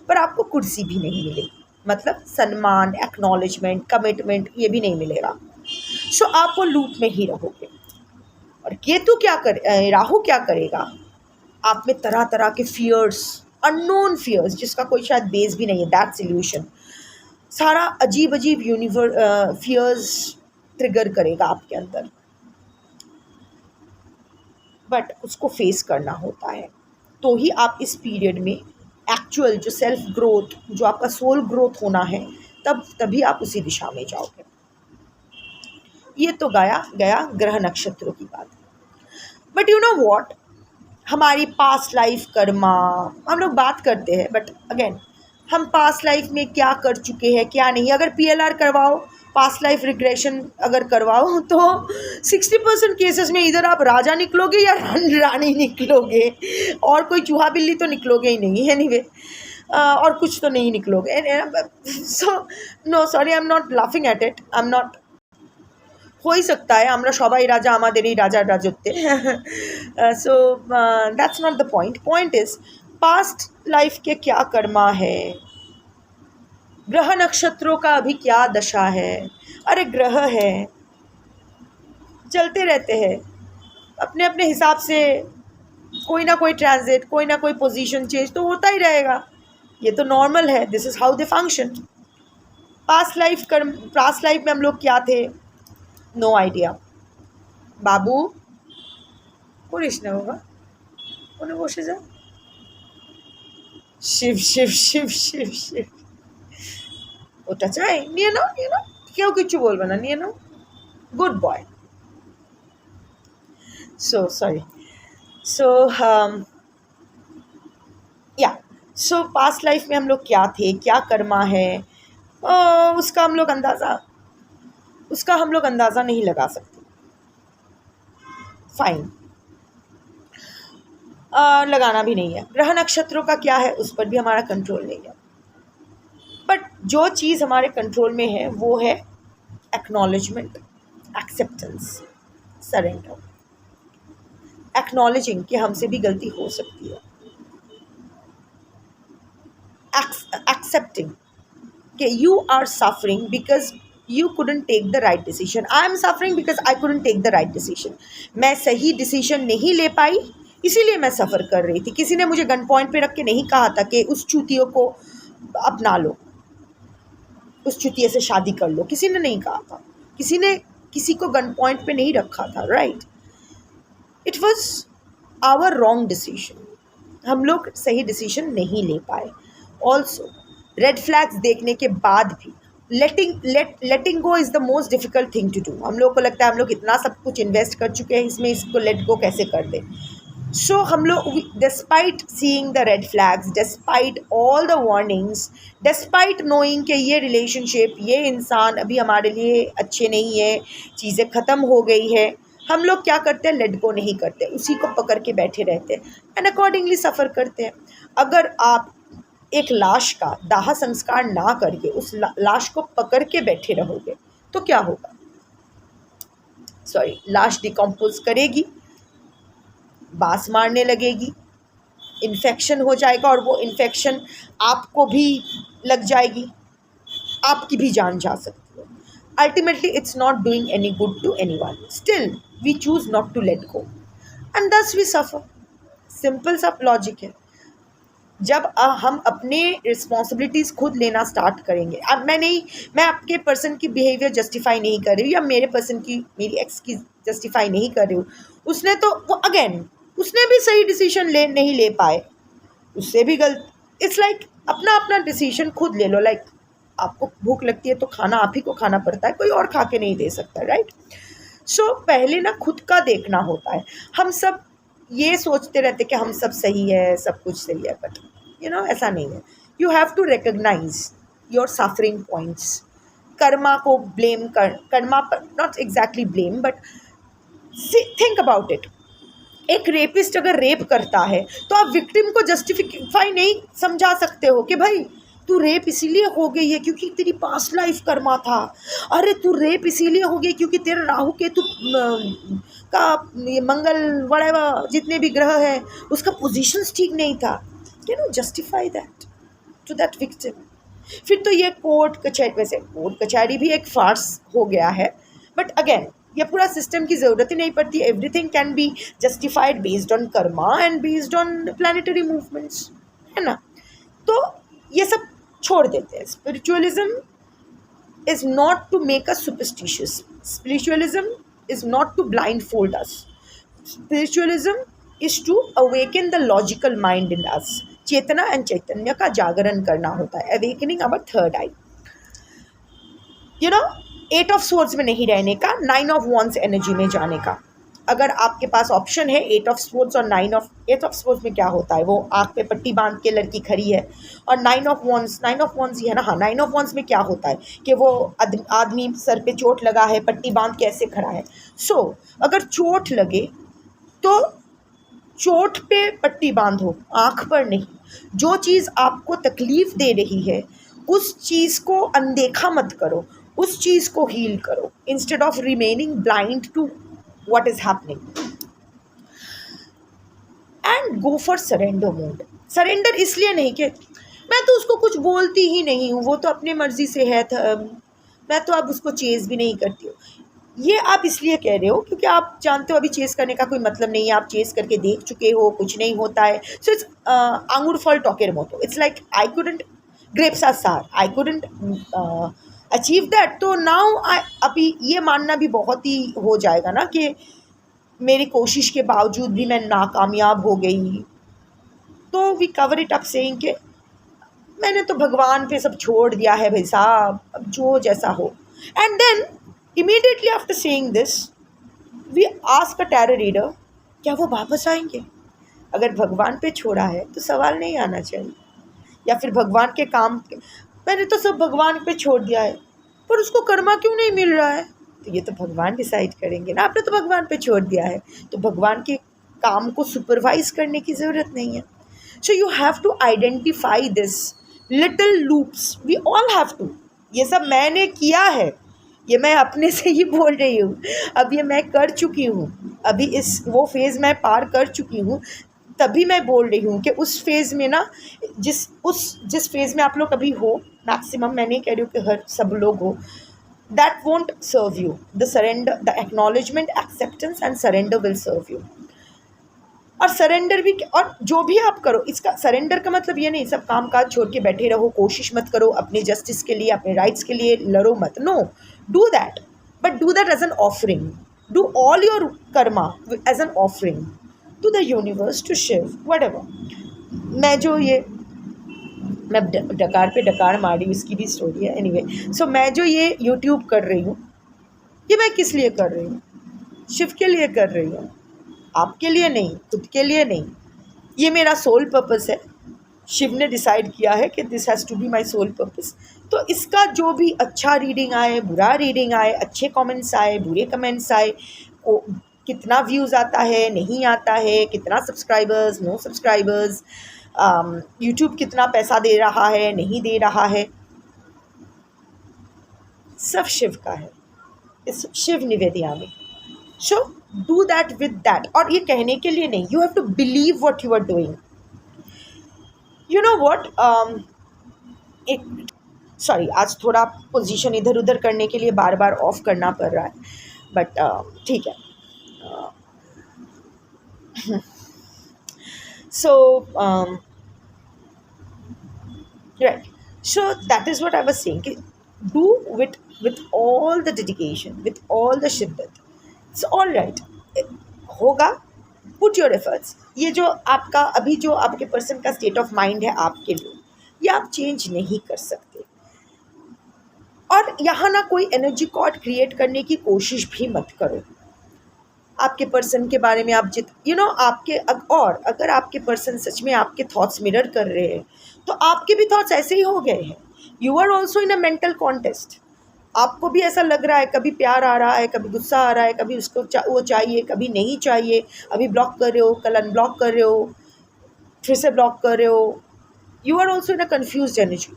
पर आपको कुर्सी भी नहीं मिलेगी, मतलब सम्मान, एक्नॉलेजमेंट, कमिटमेंट, ये भी नहीं मिलेगा। सो आप वो लूप में ही रहोगे। और केतु क्या राहु क्या करेगा, आप में तरह तरह के फियर्स, अननोन फियर्स, जिसका कोई शायद बेस भी नहीं है, दैट्स इल्यूशन, सारा अजीब अजीब फियर्स ट्रिगर करेगा आपके अंदर। बट उसको फेस करना होता है, तो ही आप इस पीरियड में एक्चुअल जो सेल्फ ग्रोथ, जो आपका सोल ग्रोथ होना है, तभी आप उसी दिशा में जाओगे। ये तो गया ग्रह नक्षत्रों की बात। बट यू नो व्हाट, हमारी पास्ट लाइफ कर्मा हम लोग बात करते हैं, बट अगेन हम पास्ट लाइफ में क्या कर चुके हैं क्या नहीं। अगर PLR करवाओ, पास्ट लाइफ रिग्रेशन अगर करवाओ, तो 60% केसेस में इधर आप राजा निकलोगे या रानी निकलोगे, और कोई चूहा बिल्ली तो निकलोगे ही नहीं, एनीवे, और कुछ तो नहीं निकलोगे। So no, sorry, I am not laughing at it, I am not. हो ही सकता है আমরা সবাই রাজা, আমাদেরই রাজার রাজত্বে। So that's not the point. Point is past life के क्या कर्मा है, ग्रह नक्षत्रों का अभी क्या दशा है। अरे ग्रह है, चलते रहते हैं अपने अपने हिसाब से, कोई ना कोई ट्रांजिट, कोई ना कोई पोजीशन चेंज तो होता ही रहेगा, ये तो नॉर्मल है, this is how they function. Past life में हम लोग क्या थे, नो आइडिया। बाबू করিস না বাবা, ওখানে বসে যা। শিব শিব শিব শিব শিব, ওটা চাই, নিয়ে নাও, কেউ কিছু বলবে না, নিয়ে নাও, গুড বয়। सो सॉरी, सो या सो पास्ट लाइफ में हम लोग क्या थे, क्या कर्मा है, उसका हम लोग अंदाज़ा नहीं लगा सकते। फाइन, लगाना भी नहीं है। ग्रह नक्षत्रों का क्या है, उस पर भी हमारा कंट्रोल नहीं है। बट जो चीज़ हमारे कंट्रोल में है वो है एक्नॉलेजमेंट, एक्सेप्टेंस, सरेंडर, एक्नॉलेजिंग कि हमसे भी गलती हो सकती है, एक्सेप्टिंग कि you are suffering because you couldn't take the right decision. I am suffering because I couldn't take the right decision. मैं सही डिसीजन नहीं ले पाई, इसीलिए मैं सफ़र कर रही थी। किसी ने मुझे गन पॉइंट पे रख के नहीं कहा था कि उस चूतियों को अपना लो, उस चुतिया से शादी कर लो, किसी ने नहीं कहा था, किसी ने किसी को गन पॉइंट पे नहीं रखा था, right? It was our wrong decision, हम लोग सही डिसीजन नहीं ले पाए। ऑल्सो रेड फ्लैग्स देखने के बाद भी letting go is the most difficult thing to do. हम लोग को लगता है हम लोग इतना सब कुछ इन्वेस्ट कर चुके हैं इसमें, इसको लेट गो कैसे कर दें। सो हम लोग despite seeing the red flags, despite all the warnings, despite knowing कि ये रिलेशनशिप, ये इंसान अभी हमारे लिए अच्छे नहीं है, चीज़ें ख़त्म हो गई है, हम लोग क्या करते हैं, लेट गो नहीं करते, उसी को पकड़ के बैठे रहते हैं एंड अकॉर्डिंगली सफ़र करते हैं। अगर आप एक लाश का दाह संस्कार ना करके उस लाश को पकड़ के बैठे रहोगे तो क्या होगा? लाश डिकम्पोज करेगी, बास मारने लगेगी, इन्फेक्शन हो जाएगा और वो इन्फेक्शन आपको भी लग जाएगी, आपकी भी जान जा सकती है। Ultimately it's not doing any good to anyone, still we choose not to let go and thus we suffer. Simple सा लॉजिक है। जब हम अपने रिस्पॉन्सिबिलिटीज़ खुद लेना स्टार्ट करेंगे, अब मैं आपके पर्सन की बिहेवियर जस्टिफाई नहीं कर रही हूँ या मेरे पर्सन की, मेरी एक्स की जस्टिफाई नहीं कर रही हूँ। उसने तो वो अगेन उसने भी सही डिसीजन नहीं ले पाए, उससे भी गलत। इट्स लाइक अपना अपना डिसीजन खुद ले लो। लाइक आपको भूख लगती है तो खाना आप ही को खाना पड़ता है, कोई और खा के नहीं दे सकता, राइट? सो पहले ना खुद का देखना होता है। हम सब ये सोचते रहते कि हम सब सही है, सब कुछ सही है, बट ऐसा नहीं है। You have to recognise your suffering points. Karma को ब्लेम कर्मा पर not exactly blame, but think about it. एक रेपिस्ट अगर रेप करता है तो आप विक्टिम को जस्टिफाई नहीं समझा सकते हो कि भाई तू रेप इसीलिए हो गई है क्योंकि तेरी पास्ट लाइफ कर्मा था, अरे तू रेप इसीलिए हो गई क्योंकि तेरा राहु केतु का ये मंगल वगैरह जितने भी ग्रह है उसका पोजीशंस ठीक नहीं था। Justify that to that victim. फिर तो ये कोर्ट कचहरी, वैसे कोर्ट कचहरी भी एक फार्स हो गया है, बट अगेन ये पूरा सिस्टम की ज़रूरत ही नहीं पड़ती। Everything can be justified based on karma and based on planetary movements, है ना? तो ये सब छोड़ देते हैं। Spiritualism is not to make us superstitious, spiritualism is not to blindfold us, spiritualism is to awaken the logical mind in us. चेतना and चैतन्य का जागरण करना होता है, awakening our third eye. 8 of swords में नहीं रहने का, 9 ऑफ वॉन्ड्स एनर्जी में जाने का। अगर आपके पास ऑप्शन है 8 ऑफ सोर्ड्स और 8 ऑफ सोर्ड्स में क्या होता है, वो आँख पे पट्टी बांध के लड़की खड़ी है, और 9 ऑफ वॉन्ड्स ही है ना। हाँ, 9 ऑफ वॉन्ड्स में क्या होता है कि वो आदमी सर पे चोट लगा है, पट्टी बांध के ऐसे खड़ा है। अगर चोट लगे तो चोट पे पट्टी बांधो, आँख पर नहीं। जो चीज़ आपको तकलीफ़ दे रही है उस चीज़ को अनदेखा मत करो, उस चीज़ को हील करो instead of remaining blind to what is happening, and go for surrender mode. Surrender इसलिए नहीं कि मैं तो उसको कुछ बोलती ही नहीं हूँ, वो तो अपनी मर्ज़ी से है, मैं तो अब उसको चेज़ भी नहीं करती हूँ। ये आप इसलिए कह रहे हो क्योंकि आप जानते हो अभी चेस करने का कोई मतलब नहीं है, आप चेस करके देख चुके हो, कुछ नहीं होता है। सो इट्स आंगुर फल टॉकेर मोटो। It's like I couldn't grapes are sour, I couldn't achieve that. तो नाउ अभी ये मानना भी बहुत ही हो जाएगा ना कि मेरी कोशिश के बावजूद भी मैं नाकामयाब हो गई। तो we cover it up saying कि मैंने तो भगवान पे सब छोड़ दिया है भाई साहब, अब जो जैसा हो। And then immediately after saying this, we ask a tarot reader, क्या वो वापस आएंगे? अगर भगवान पे छोड़ा है तो सवाल नहीं आना चाहिए। या फिर भगवान के काम, मैंने तो सब भगवान पे छोड़ दिया है पर उसको कर्मा क्यों नहीं मिल रहा है? तो ये तो भगवान डिसाइड करेंगे ना। आपने तो भगवान पे छोड़ दिया है तो भगवान के काम को सुपरवाइज करने की ज़रूरत नहीं है। So you have to identify this little loops, we all have to. ये सब मैंने किया है, ये मैं अपने से ही बोल रही हूँ, अब ये मैं कर चुकी हूँ, अभी वो फेज़ मैं पार कर चुकी हूँ, तभी मैं बोल रही हूँ कि उस फेज़ में ना जिस फेज़ में आप लोग अभी हो, मैक्सिमम मैं नहीं कह रही हूँ कि हर सब लोग हो, that won't serve you. The surrender, the acknowledgement, acceptance and surrender will serve you. और सरेंडर भी, और जो भी आप करो, इसका सरेंडर का मतलब ये नहीं सब काम काज छोड़ के बैठे रहो, कोशिश मत करो अपने जस्टिस के लिए, अपने राइट्स के लिए लड़ो मत, no, do that, but do that as an offering, do all your karma as an offering to the universe, to Shiv, whatever. मैं डकार पे डकार मारी, उसकी भी स्टोरी है, एनीवे। सो मैं जो ये यूट्यूब कर रही हूँ, ये मैं किस लिए कर रही हूँ? शिव के लिए कर रही हूँ, आपके लिए नहीं, खुद के लिए नहीं। ये मेरा सोल पर्पस है, शिव ने डिसाइड किया है कि this has to be my soul purpose. तो इसका जो भी अच्छा रीडिंग आए, बुरा रीडिंग आए, अच्छे कमेंट्स आए, बुरे कमेंट्स आए, कितना व्यूज़ आता है, नहीं आता है, कितना सब्सक्राइबर्स, नो सब्सक्राइबर्स, यूट्यूब कितना पैसा दे रहा है, नहीं दे रहा है, सब शिव का है, इस शिव निवेदयामि। So do that with that, और ये कहने के लिए नहीं, you have to believe what you are doing. You know what, एक सॉरी, आज थोड़ा पोजीशन इधर उधर करने के लिए बार बार ऑफ करना पड़ रहा है, बट ठीक है। So right, so that is what I was saying कि do with all the dedication, with all the शिद्दत, it's all right, होगा, put your efforts। ये जो आपका अभी जो आपके पर्सन का स्टेट ऑफ माइंड है आपके लिए, ये आप चेंज नहीं कर सकते, और यहाँ ना कोई एनर्जी कॉर्ड क्रिएट करने की कोशिश भी मत करो। आपके पर्सन के बारे में आप आपके और अगर आपके पर्सन सच में आपके थॉट्स मिरर कर रहे हैं, तो आपके भी थॉट्स ऐसे ही हो गए हैं। You are also in a mental contest. आपको भी ऐसा लग रहा है, कभी प्यार आ रहा है, कभी गुस्सा आ रहा है, कभी उसको वो चाहिए, कभी नहीं चाहिए, अभी ब्लॉक कर रहे हो, कल अनब्लॉक कर रहे हो, फिर से ब्लॉक कर रहे हो। You are also in a confused energy.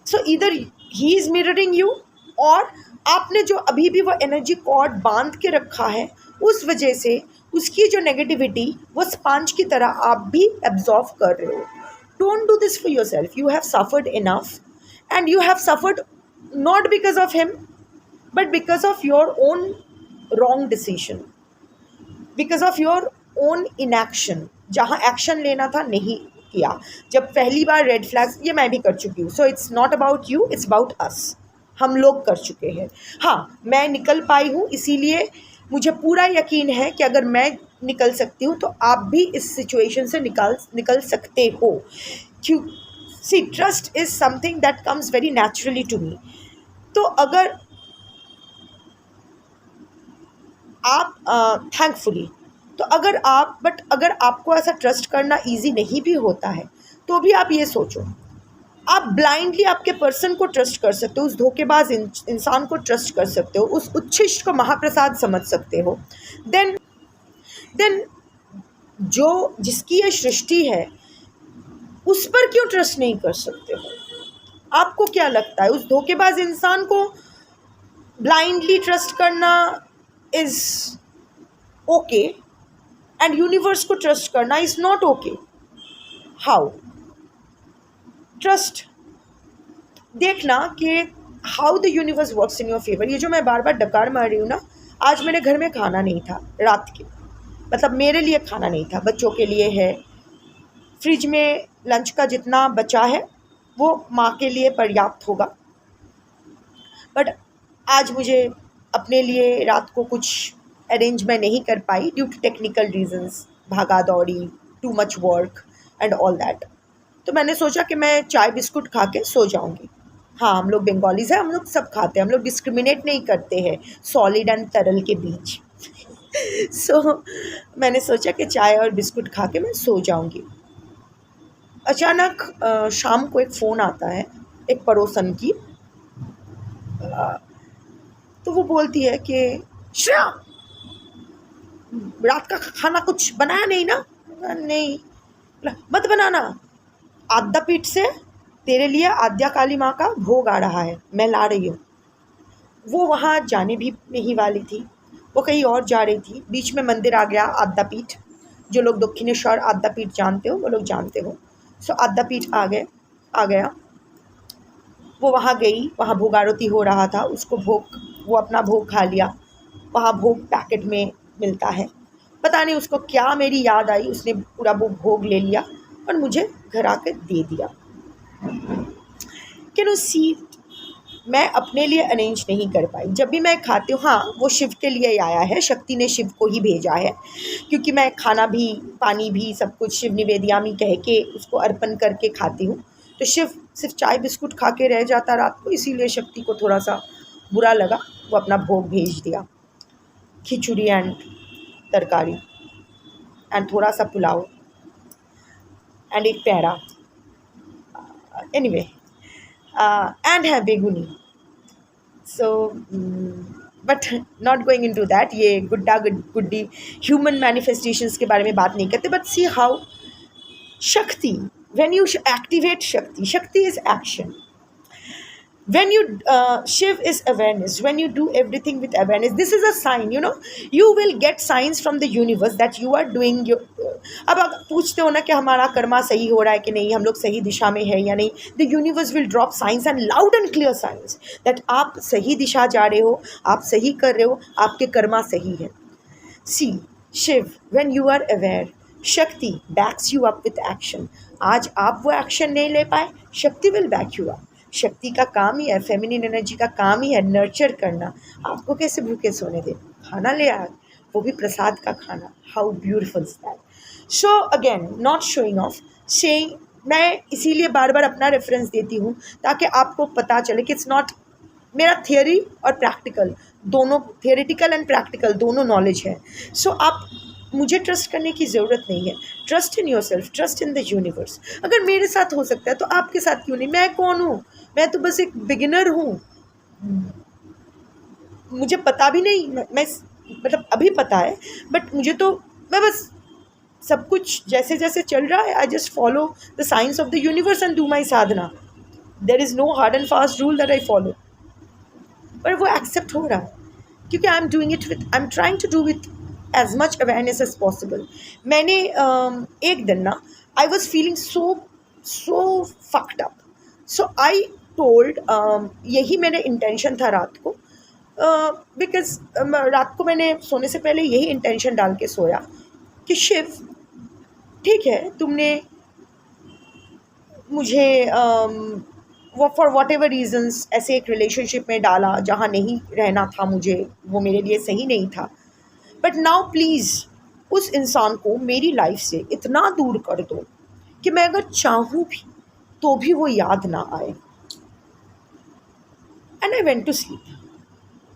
So either he is mirroring you, और आपने जो अभी भी वो एनर्जी कॉर्ड बांध के रखा है, उस वजह से उसकी जो नेगेटिविटी वो स्पंज की तरह आप भी एब्जॉर्व कर रहे हो। Don't do this for your self. You have suffered enough, and you have suffered not because of him, but because of your own wrong decision, because of your own inaction। जहाँ action लेना था नहीं किया। जब पहली बार red flags, ये मैं भी कर चुकी हूँ। So it's not about you, it's about us. हम लोग कर चुके हैं। हाँ, मैं निकल पाई हूँ, इसीलिए मुझे पूरा यकीन है कि अगर मैं निकल सकती हूँ तो आप भी इस सिचुएशन से निकल सकते हो। क्यों? See, trust is something that comes very naturally to me. तो अगर आप थैंकफुली, तो अगर आपको ऐसा ट्रस्ट करना इजी नहीं भी होता है, तो भी आप ये सोचो, आप ब्लाइंडली आपके पर्सन को ट्रस्ट कर सकते हो, उस धोखेबाज इंसान को ट्रस्ट कर सकते हो, उस उच्छिष्ट को महाप्रसाद समझ सकते हो। देन जो जिसकी ये सृष्टि है, उस पर क्यों ट्रस्ट नहीं कर सकते हो? आपको क्या लगता है, उस धोखेबाज इंसान को ब्लाइंडली ट्रस्ट करना इज़ ओके, एंड यूनिवर्स को ट्रस्ट करना is not okay? How? Trust, देखना कि how the universe works in your favour. ये जो मैं बार बार डकार मार रही हूँ ना, आज मेरे घर में खाना नहीं था रात के, मतलब मेरे लिए खाना नहीं था, बच्चों के लिए है। फ्रिज में लंच का जितना बचा है वो माँ के लिए पर्याप्त होगा, बट आज मुझे अपने लिए रात को कुछ अरेंज मैं नहीं कर पाई ड्यू टू टेक्निकल रीजंस, भागा दौड़ी, too much work and all that. तो मैंने सोचा कि मैं चाय बिस्कुट खा के सो जाऊंगी। हाँ, हम लोग बंगालीज हैं, हम लोग सब खाते हैं, हम लोग डिस्क्रिमिनेट नहीं करते हैं सॉलिड एंड तरल के बीच। सो मैंने सोचा कि चाय और बिस्कुट खा के मैं सो जाऊंगी। अचानक शाम को एक फ़ोन आता है एक पड़ोसन की। तो वो बोलती है कि श्रेया, रात का खाना कुछ बनाया नहीं ना? नहीं। मत बनाना, आद्यापीठ से तेरे लिए आद्या काली माँ का भोग आ रहा है, मैं ला रही हूँ। वो वहाँ जाने भी नहीं वाली थी, वो कहीं और जा रही थी। बीच में मंदिर आ गया, आद्यापीठ। जो लोग दक्षिणेश्वर आद्यापीठ जानते हो वो लोग जानते हो। सो आद्यापीठ आ गया। वो वहाँ गई, वहाँ भोग आरती हो रहा था, उसको वो अपना भोग खा लिया। वहाँ भोग पैकेट में मिलता है, पता नहीं उसको क्या मेरी याद आई, उसने पूरा वो भोग ले लिया और मुझे घर आकर दे दिया। कैन यू सी, मैं अपने लिए अरेंज नहीं कर पाई। जब भी मैं खाती हूँ, हाँ वो शिव के लिए ही आया है, शक्ति ने शिव को ही भेजा है, क्योंकि मैं खाना भी पानी भी सब कुछ शिव निवेदयामी कह के उसको अर्पण करके खाती हूँ। तो शिव सिर्फ चाय बिस्कुट खा के रह जाता रात को, इसीलिए शक्ति को थोड़ा सा बुरा लगा, वो अपना भोग भेज दिया, खिचड़ी एंड तरकारी एंड थोड़ा सा पुलाव एंड एक पैरा, एनीवे एंड है beguni. So but not going into that, ये गुड्डा गुड्डी ह्यूमन मैनिफेस्टेशंस के बारे में बात नहीं करते, बट सी हाउ शक्ति, when you activate shakti is action. When you shiv is awareness. When you do everything with awareness, this is a sign, you know, you will get signs from the universe that you are doing your अब आप पूछते हो ना कि हमारा कर्मा सही हो रहा है कि नहीं, हम लोग सही दिशा में है या नहीं, the universe will drop signs and loud and clear signs that आप सही दिशा जा रहे हो, आप सही कर रहे हो, आपके कर्मा सही है। See, Shiv, when you are aware, Shakti backs you up with action. आज आप वो एक्शन नहीं ले पाए, शक्ति विल बैक यू अप। शक्ति का काम ही है, फेमिनिन एनर्जी का काम ही है नर्चर करना। आपको कैसे भूखे सोने दे, खाना ले आए, वो भी प्रसाद का खाना। How beautiful is that. So again, not showing off, saying, मैं इसीलिए बार बार अपना रेफरेंस देती हूँ ताकि आपको पता चले कि इट्स नॉट, मेरा थियोरी और प्रैक्टिकल दोनों, थियोरेटिकल एंड प्रैक्टिकल दोनों नॉलेज है। सो आप मुझे ट्रस्ट करने की ज़रूरत नहीं है। Trust in your self, trust in the universe. अगर मेरे साथ हो सकता है तो आपके साथ क्यों नहीं? मैं कौन हूँ? मैं तो बस एक बिगिनर हूँ, मुझे पता भी नहीं, मैं मतलब अभी पता है, बट मुझे तो, मैं बस सब कुछ जैसे जैसे चल रहा है, I just follow the science of the universe and do my sadhana. There is no hard and fast rule that I follow, पर वो एक्सेप्ट हो रहा है क्योंकि I am doing it with, I am trying to do with as much awareness as possible. मैंने एक दिन ना, I was feeling so fucked up, so I told, यही मेरे इंटेंशन था रात को, बिकॉज रात को मैंने सोने से पहले यही इंटेंशन डाल के सोया कि शिव, ठीक है, तुमने मुझे वो फॉर वॉट एवर रीजन्स ऐसे एक रिलेशनशिप में डाला जहाँ नहीं रहना था मुझे, वो मेरे लिए सही नहीं था, बट नाउ प्लीज़ उस इंसान को मेरी लाइफ से इतना दूर कर दो कि मैं अगर चाहूँ भी तो भी वो याद ना आए। And I went to sleep.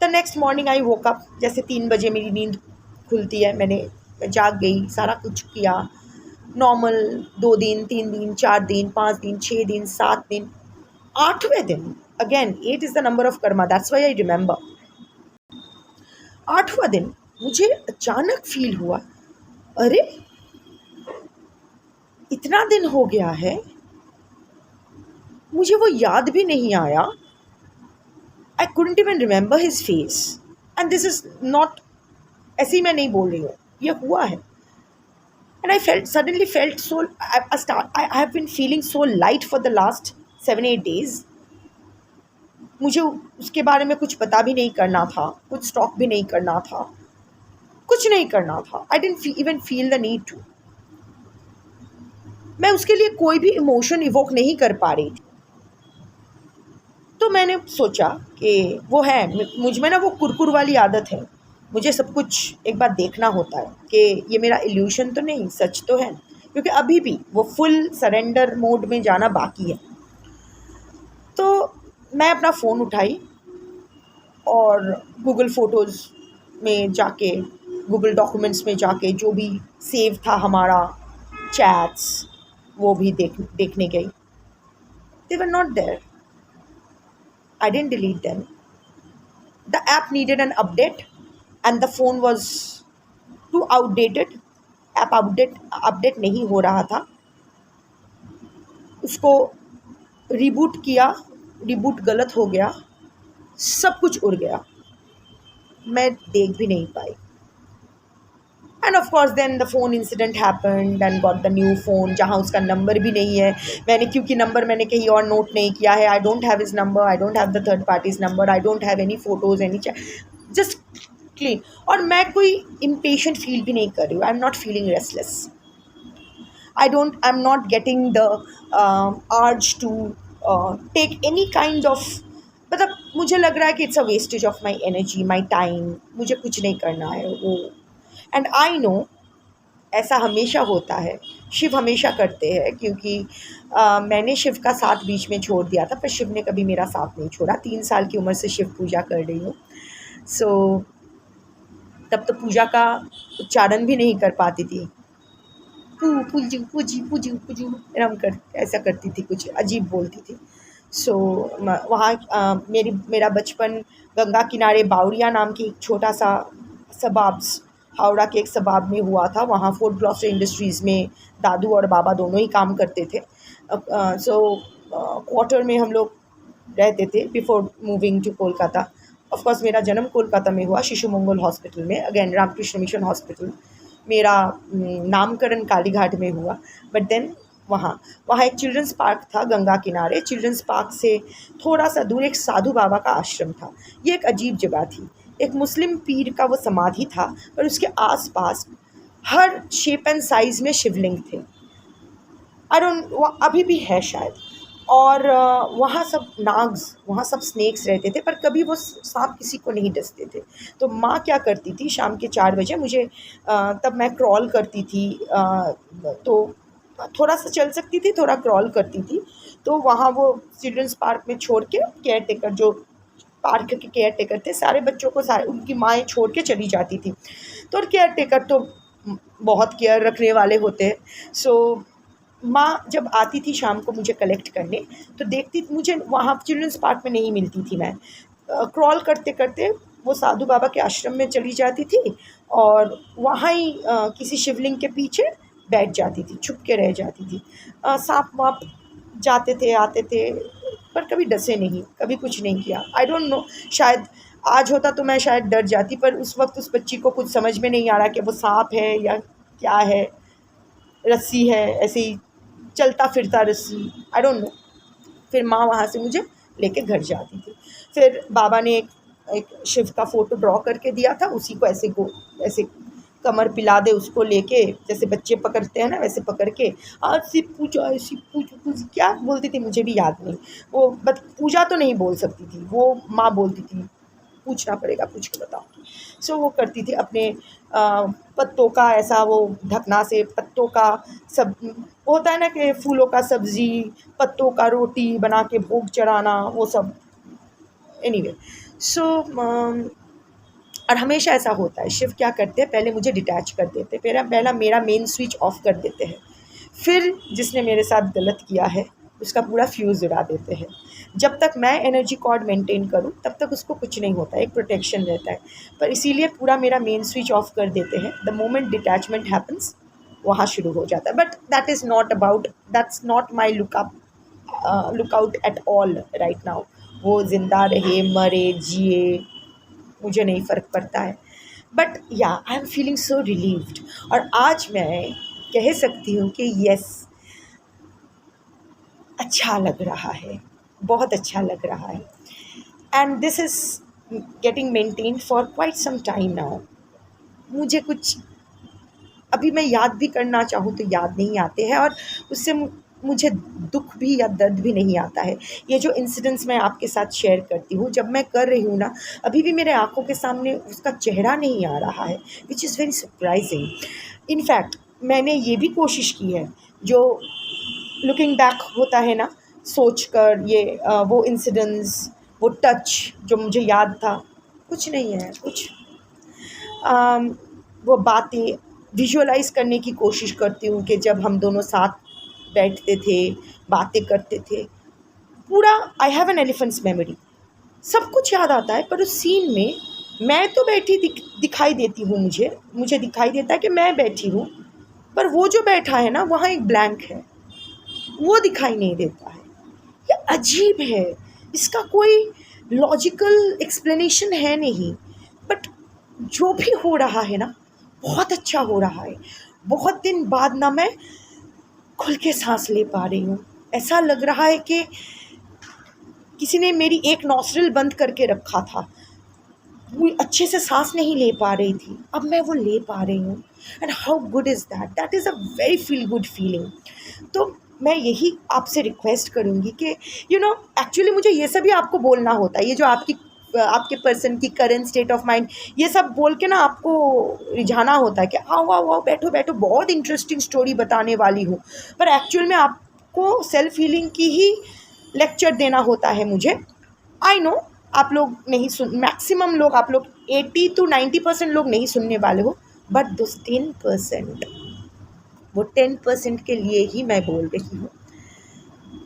The next morning I woke up, जैसे 3 बजे मेरी नींद खुलती है, मैं जाग गई, सारा कुछ किया नॉर्मल। 2 दिन, 3 दिन, 4 दिन, 5 दिन, 6 दिन, 7 दिन, 8वें दिन, again 8 is the number of karma, that's why I remember. 8वां दिन मुझे अचानक फील हुआ, अरे इतना दिन हो गया है, मुझे वो याद भी नहीं आया। I couldn't even remember his face, and this is not, ऐसे ही मैं नहीं बोल रही हूँ, ये हुआ है। And I suddenly felt so, I have been feeling so light for the last 7-8 days। मुझे उसके बारे में कुछ पता भी नहीं करना था, कुछ स्टॉक भी नहीं करना था, कुछ नहीं करना था। I didn't even feel the need to. मैं उसके लिए कोई भी इमोशन इवोक नहीं कर पा रही थी। तो मैंने सोचा कि वो है मुझ में ना, वो कुरकुर वाली आदत है, मुझे सब कुछ एक बार देखना होता है कि ये मेरा इल्यूशन तो नहीं, सच तो है, क्योंकि अभी भी वो फुल सरेंडर मोड में जाना बाकी है। तो मैं अपना फ़ोन उठाई और गूगल फ़ोटोज़ में जाके, गूगल डॉक्यूमेंट्स में जाके जो भी सेव था हमारा, चैट्स, वो भी देखने गई। They were not there. I didn't delete them. The app needed an update and the phone was too outdated. App update नहीं हो रहा था। उसको रिबूट किया, रिबूट गलत हो गया, सब कुछ उड़ गया, मैं देख भी नहीं पाई। And of course then the phone incident happened and got the new phone, जहाँ उसका नंबर भी नहीं है। मैंने, क्योंकि नंबर मैंने कहीं और नोट नहीं किया है, I don't have his number, I don't have the third parties number, I don't have any photos, any just clean. और मैं कोई इम्पेशेंट फील भी नहीं कर रही हूँ, I am not feeling restless, I am not getting the urge to take any kind of, मतलब मुझे लग रहा है कि it's a wastage of my energy, my time, मुझे कुछ नहीं करना है वो। एंड आई नो ऐसा हमेशा होता है, शिव हमेशा करते हैं, क्योंकि मैंने शिव का साथ बीच में छोड़ दिया था, पर शिव ने कभी मेरा साथ नहीं छोड़ा। 3 साल की उम्र से शिव पूजा कर रही हूँ। सो तब तो पूजा का उच्चारण भी नहीं कर पाती थी, पूजू पूजी पूजू पूजू एरम कर ऐसा करती थी, कुछ अजीब बोलती थी। सो वहाँ मेरा बचपन गंगा किनारे बावड़िया नाम की एक छोटा सा सबाब्स, हावड़ा के एक सबाब में हुआ था। वहाँ फोर्ट ग्लॉस्टर इंडस्ट्रीज़ में दादू और बाबा दोनों ही काम करते थे। सो क्वार्टर में हम लोग रहते थे before moving to Kolkata. Of course मेरा जन्म कोलकाता में हुआ, शिशु मंगल हॉस्पिटल में, अगेन रामकृष्ण मिशन हॉस्पिटल। मेरा नामकरण कालीघाट में हुआ। बट देन वहाँ वहाँ एक चिल्ड्रंस पार्क था गंगा किनारे। चिल्ड्रंस पार्क से थोड़ा सा दूर एक साधु बाबा का आश्रम था। ये एक अजीब जगह थी। एक मुस्लिम पीर का वो समाधि था, पर उसके आसपास हर शेप एंड साइज़ में शिवलिंग थे। आई डोंट, वो अभी भी है शायद। और वहाँ सब नाग्स, वहाँ सब स्नेक्स रहते थे, पर कभी वो सांप किसी को नहीं डसते थे। तो माँ क्या करती थी, शाम के 4 बजे मुझे तब मैं क्रॉल करती थी, तो थोड़ा सा चल सकती थी, थोड़ा क्रॉल करती थी। तो वहाँ वो चिल्ड्रंस पार्क में छोड़ के केयर टेकर, जो पार्क के केयर टेकर थे, सारे बच्चों को सारे उनकी माएँ छोड़ के चली जाती थी। तो केयर टेकर तो बहुत केयर रखने वाले होते हैं। सो माँ जब आती थी शाम को मुझे कलेक्ट करने, तो देखती मुझे वहाँ चिल्ड्रंस पार्क में नहीं मिलती थी। मैं क्रॉल करते करते वो साधु बाबा के आश्रम में चली जाती थी, और वहाँ ही किसी शिवलिंग के पीछे बैठ जाती थी, छुप के रह जाती थी। सांप वाप जाते थे आते थे, पर कभी डसे नहीं, कभी कुछ नहीं किया। आई डोंट नो, शायद आज होता तो मैं शायद डर जाती, पर उस वक्त उस बच्ची को कुछ समझ में नहीं आ रहा कि वो सांप है या क्या है, रस्सी है, ऐसे ही चलता फिरता रस्सी, आई डोंट नो। फिर माँ वहाँ से मुझे लेके घर जाती थी। फिर बाबा ने एक शिव का फ़ोटो ड्रॉ करके दिया था, उसी को ऐसे कमर पिला दे उसको लेके, जैसे बच्चे पकड़ते हैं ना वैसे पकड़ के, आज शिव पूजा, शिव पूजा क्या बोलती थी मुझे भी याद नहीं। वो बट पूजा तो नहीं बोल सकती थी, वो माँ बोलती थी, पूछना पड़ेगा, पूछ के बताऊँगी। सो वो करती थी अपने पत्तों का ऐसा, वो ढकना से पत्तों का सब होता है ना कि फूलों का सब्ज़ी, पत्तों का रोटी बना के भोग चढ़ाना, वो सब। एनीवे, सो और हमेशा ऐसा होता है, शिव क्या करते हैं, पहले मुझे डिटैच कर देते, पहला मेरा मेन स्विच ऑफ कर देते हैं। फिर जिसने मेरे साथ गलत किया है उसका पूरा फ्यूज़ उड़ा देते हैं। जब तक मैं एनर्जी कॉर्ड मेंटेन करूं तब तक उसको कुछ नहीं होता, एक प्रोटेक्शन रहता है। पर इसीलिए पूरा मेरा मेन स्विच ऑफ कर देते हैं। द मोमेंट डिटैचमेंट हैपन्स, वहाँ शुरू हो जाता है। But that's not my lookout at all right now. वो ज़िंदा रहे मरे जिए मुझे नहीं फ़र्क पड़ता है। बट या I am feeling so relieved, और आज मैं कह सकती हूँ कि यस, अच्छा लग रहा है, बहुत अच्छा लग रहा है। And this is getting maintain for quite some time now. मुझे कुछ अभी मैं याद भी करना चाहूँ तो याद नहीं आते हैं, और उससे मुझे दुख भी या दर्द भी नहीं आता है। ये जो इंसिडेंट्स मैं आपके साथ शेयर करती हूँ, जब मैं कर रही हूँ ना, अभी भी मेरे आँखों के सामने उसका चेहरा नहीं आ रहा है, which is very surprising. In fact मैंने ये भी कोशिश की है, जो लुकिंग बैक होता है ना, सोच कर ये वो इंसिडेंट्स, वो टच जो मुझे याद था, कुछ नहीं है, कुछ वो बातें विजुअलाइज़ करने की कोशिश करती हूँ कि जब हम दोनों साथ बैठते थे, बातें करते थे, पूरा I have an elephants memory, सब कुछ याद आता है। पर उस सीन में मैं तो बैठी दिखाई देती हूँ, मुझे दिखाई देता है कि मैं बैठी हूँ, पर वो जो बैठा है ना, वहाँ एक ब्लैंक है, वो दिखाई नहीं देता है। ये अजीब है, इसका कोई लॉजिकल एक्सप्लेनेशन है नहीं। बट जो भी हो रहा है ना, बहुत अच्छा हो रहा है। बहुत दिन बाद ना मैं खुल के सांस ले पा रही हूँ। ऐसा लग रहा है कि किसी ने मेरी एक नॉस्ट्रिल बंद करके रखा था, वो अच्छे से सांस नहीं ले पा रही थी, अब मैं वो ले पा रही हूँ। And how good is that, that is a very feel good feeling. तो मैं यही आपसे रिक्वेस्ट करूँगी कि एक्चुअली मुझे ये सभी आपको बोलना होता है, ये जो आपके पर्सन की करंट स्टेट ऑफ माइंड, ये सब बोल के ना आपको रिझाना होता है कि आओ आओ आओ, बैठो बैठो, बहुत इंटरेस्टिंग स्टोरी बताने वाली हूँ। पर एक्चुअल में आपको सेल्फ हीलिंग की ही लेक्चर देना होता है मुझे। आई नो आप लोग नहीं सुन, मैक्सिमम लोग, आप लोग 80 to 90% लोग नहीं सुनने वाले हो, बट दोस 10%, वो 10% के लिए ही मैं बोल रही हूँ।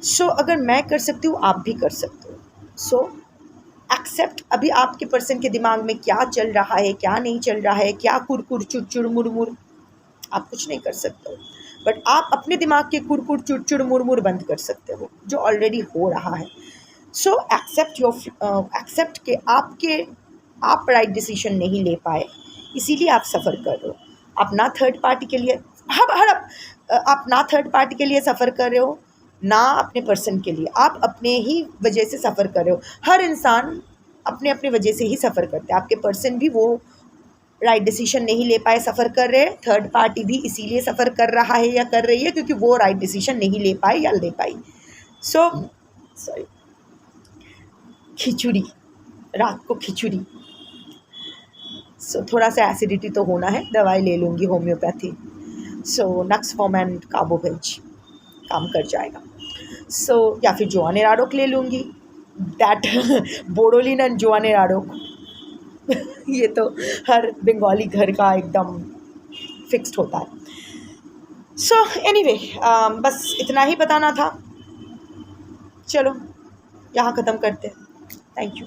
सो अगर मैं कर सकती हूँ आप भी कर सकते हो। सो एक्सेप्ट, अभी आपके पर्सन के दिमाग में क्या चल रहा है, क्या नहीं चल रहा है, क्या कुरकुर चुड़चुड़ मुड़मुड़, आप कुछ नहीं कर सकते हो, बट आप अपने दिमाग के कुरकुर चुड़चुड़ मुड़मुड़ बंद कर सकते हो जो ऑलरेडी हो रहा है। सो एक्सेप्ट के आप राइट डिसीजन नहीं ले पाए, इसीलिए आप सफ़र कर रहे हो। आप ना थर्ड पार्टी के लिए आप ना थर्ड पार्टी के लिए सफ़र कर रहे हो, ना अपने पर्सन के लिए, आप अपने ही वजह से सफ़र कर रहे हो। हर इंसान अपने अपने वजह से ही सफ़र करते हैं। आपके पर्सन भी वो राइट डिसीजन नहीं ले पाए, सफ़र कर रहे हैं। थर्ड पार्टी भी इसीलिए सफ़र कर रहा है या कर रही है क्योंकि वो राइट डिसीजन नहीं ले पाए या ले पाई। सो सॉरी, खिचड़ी, रात को खिचड़ी, सो थोड़ा सा एसिडिटी तो होना है, दवाई ले लूँगी homeopathy. So nux form and carbo veg काम कर जाएगा। सो या फिर जोआने राडोक ले लूँगी, दैट बोडोलिन एंड जोआने राडोक ये तो हर बंगाली घर का एकदम फिक्स्ड होता है। सो एनीवे, बस इतना ही बताना था। चलो यहाँ ख़त्म करते हैं। Thank you.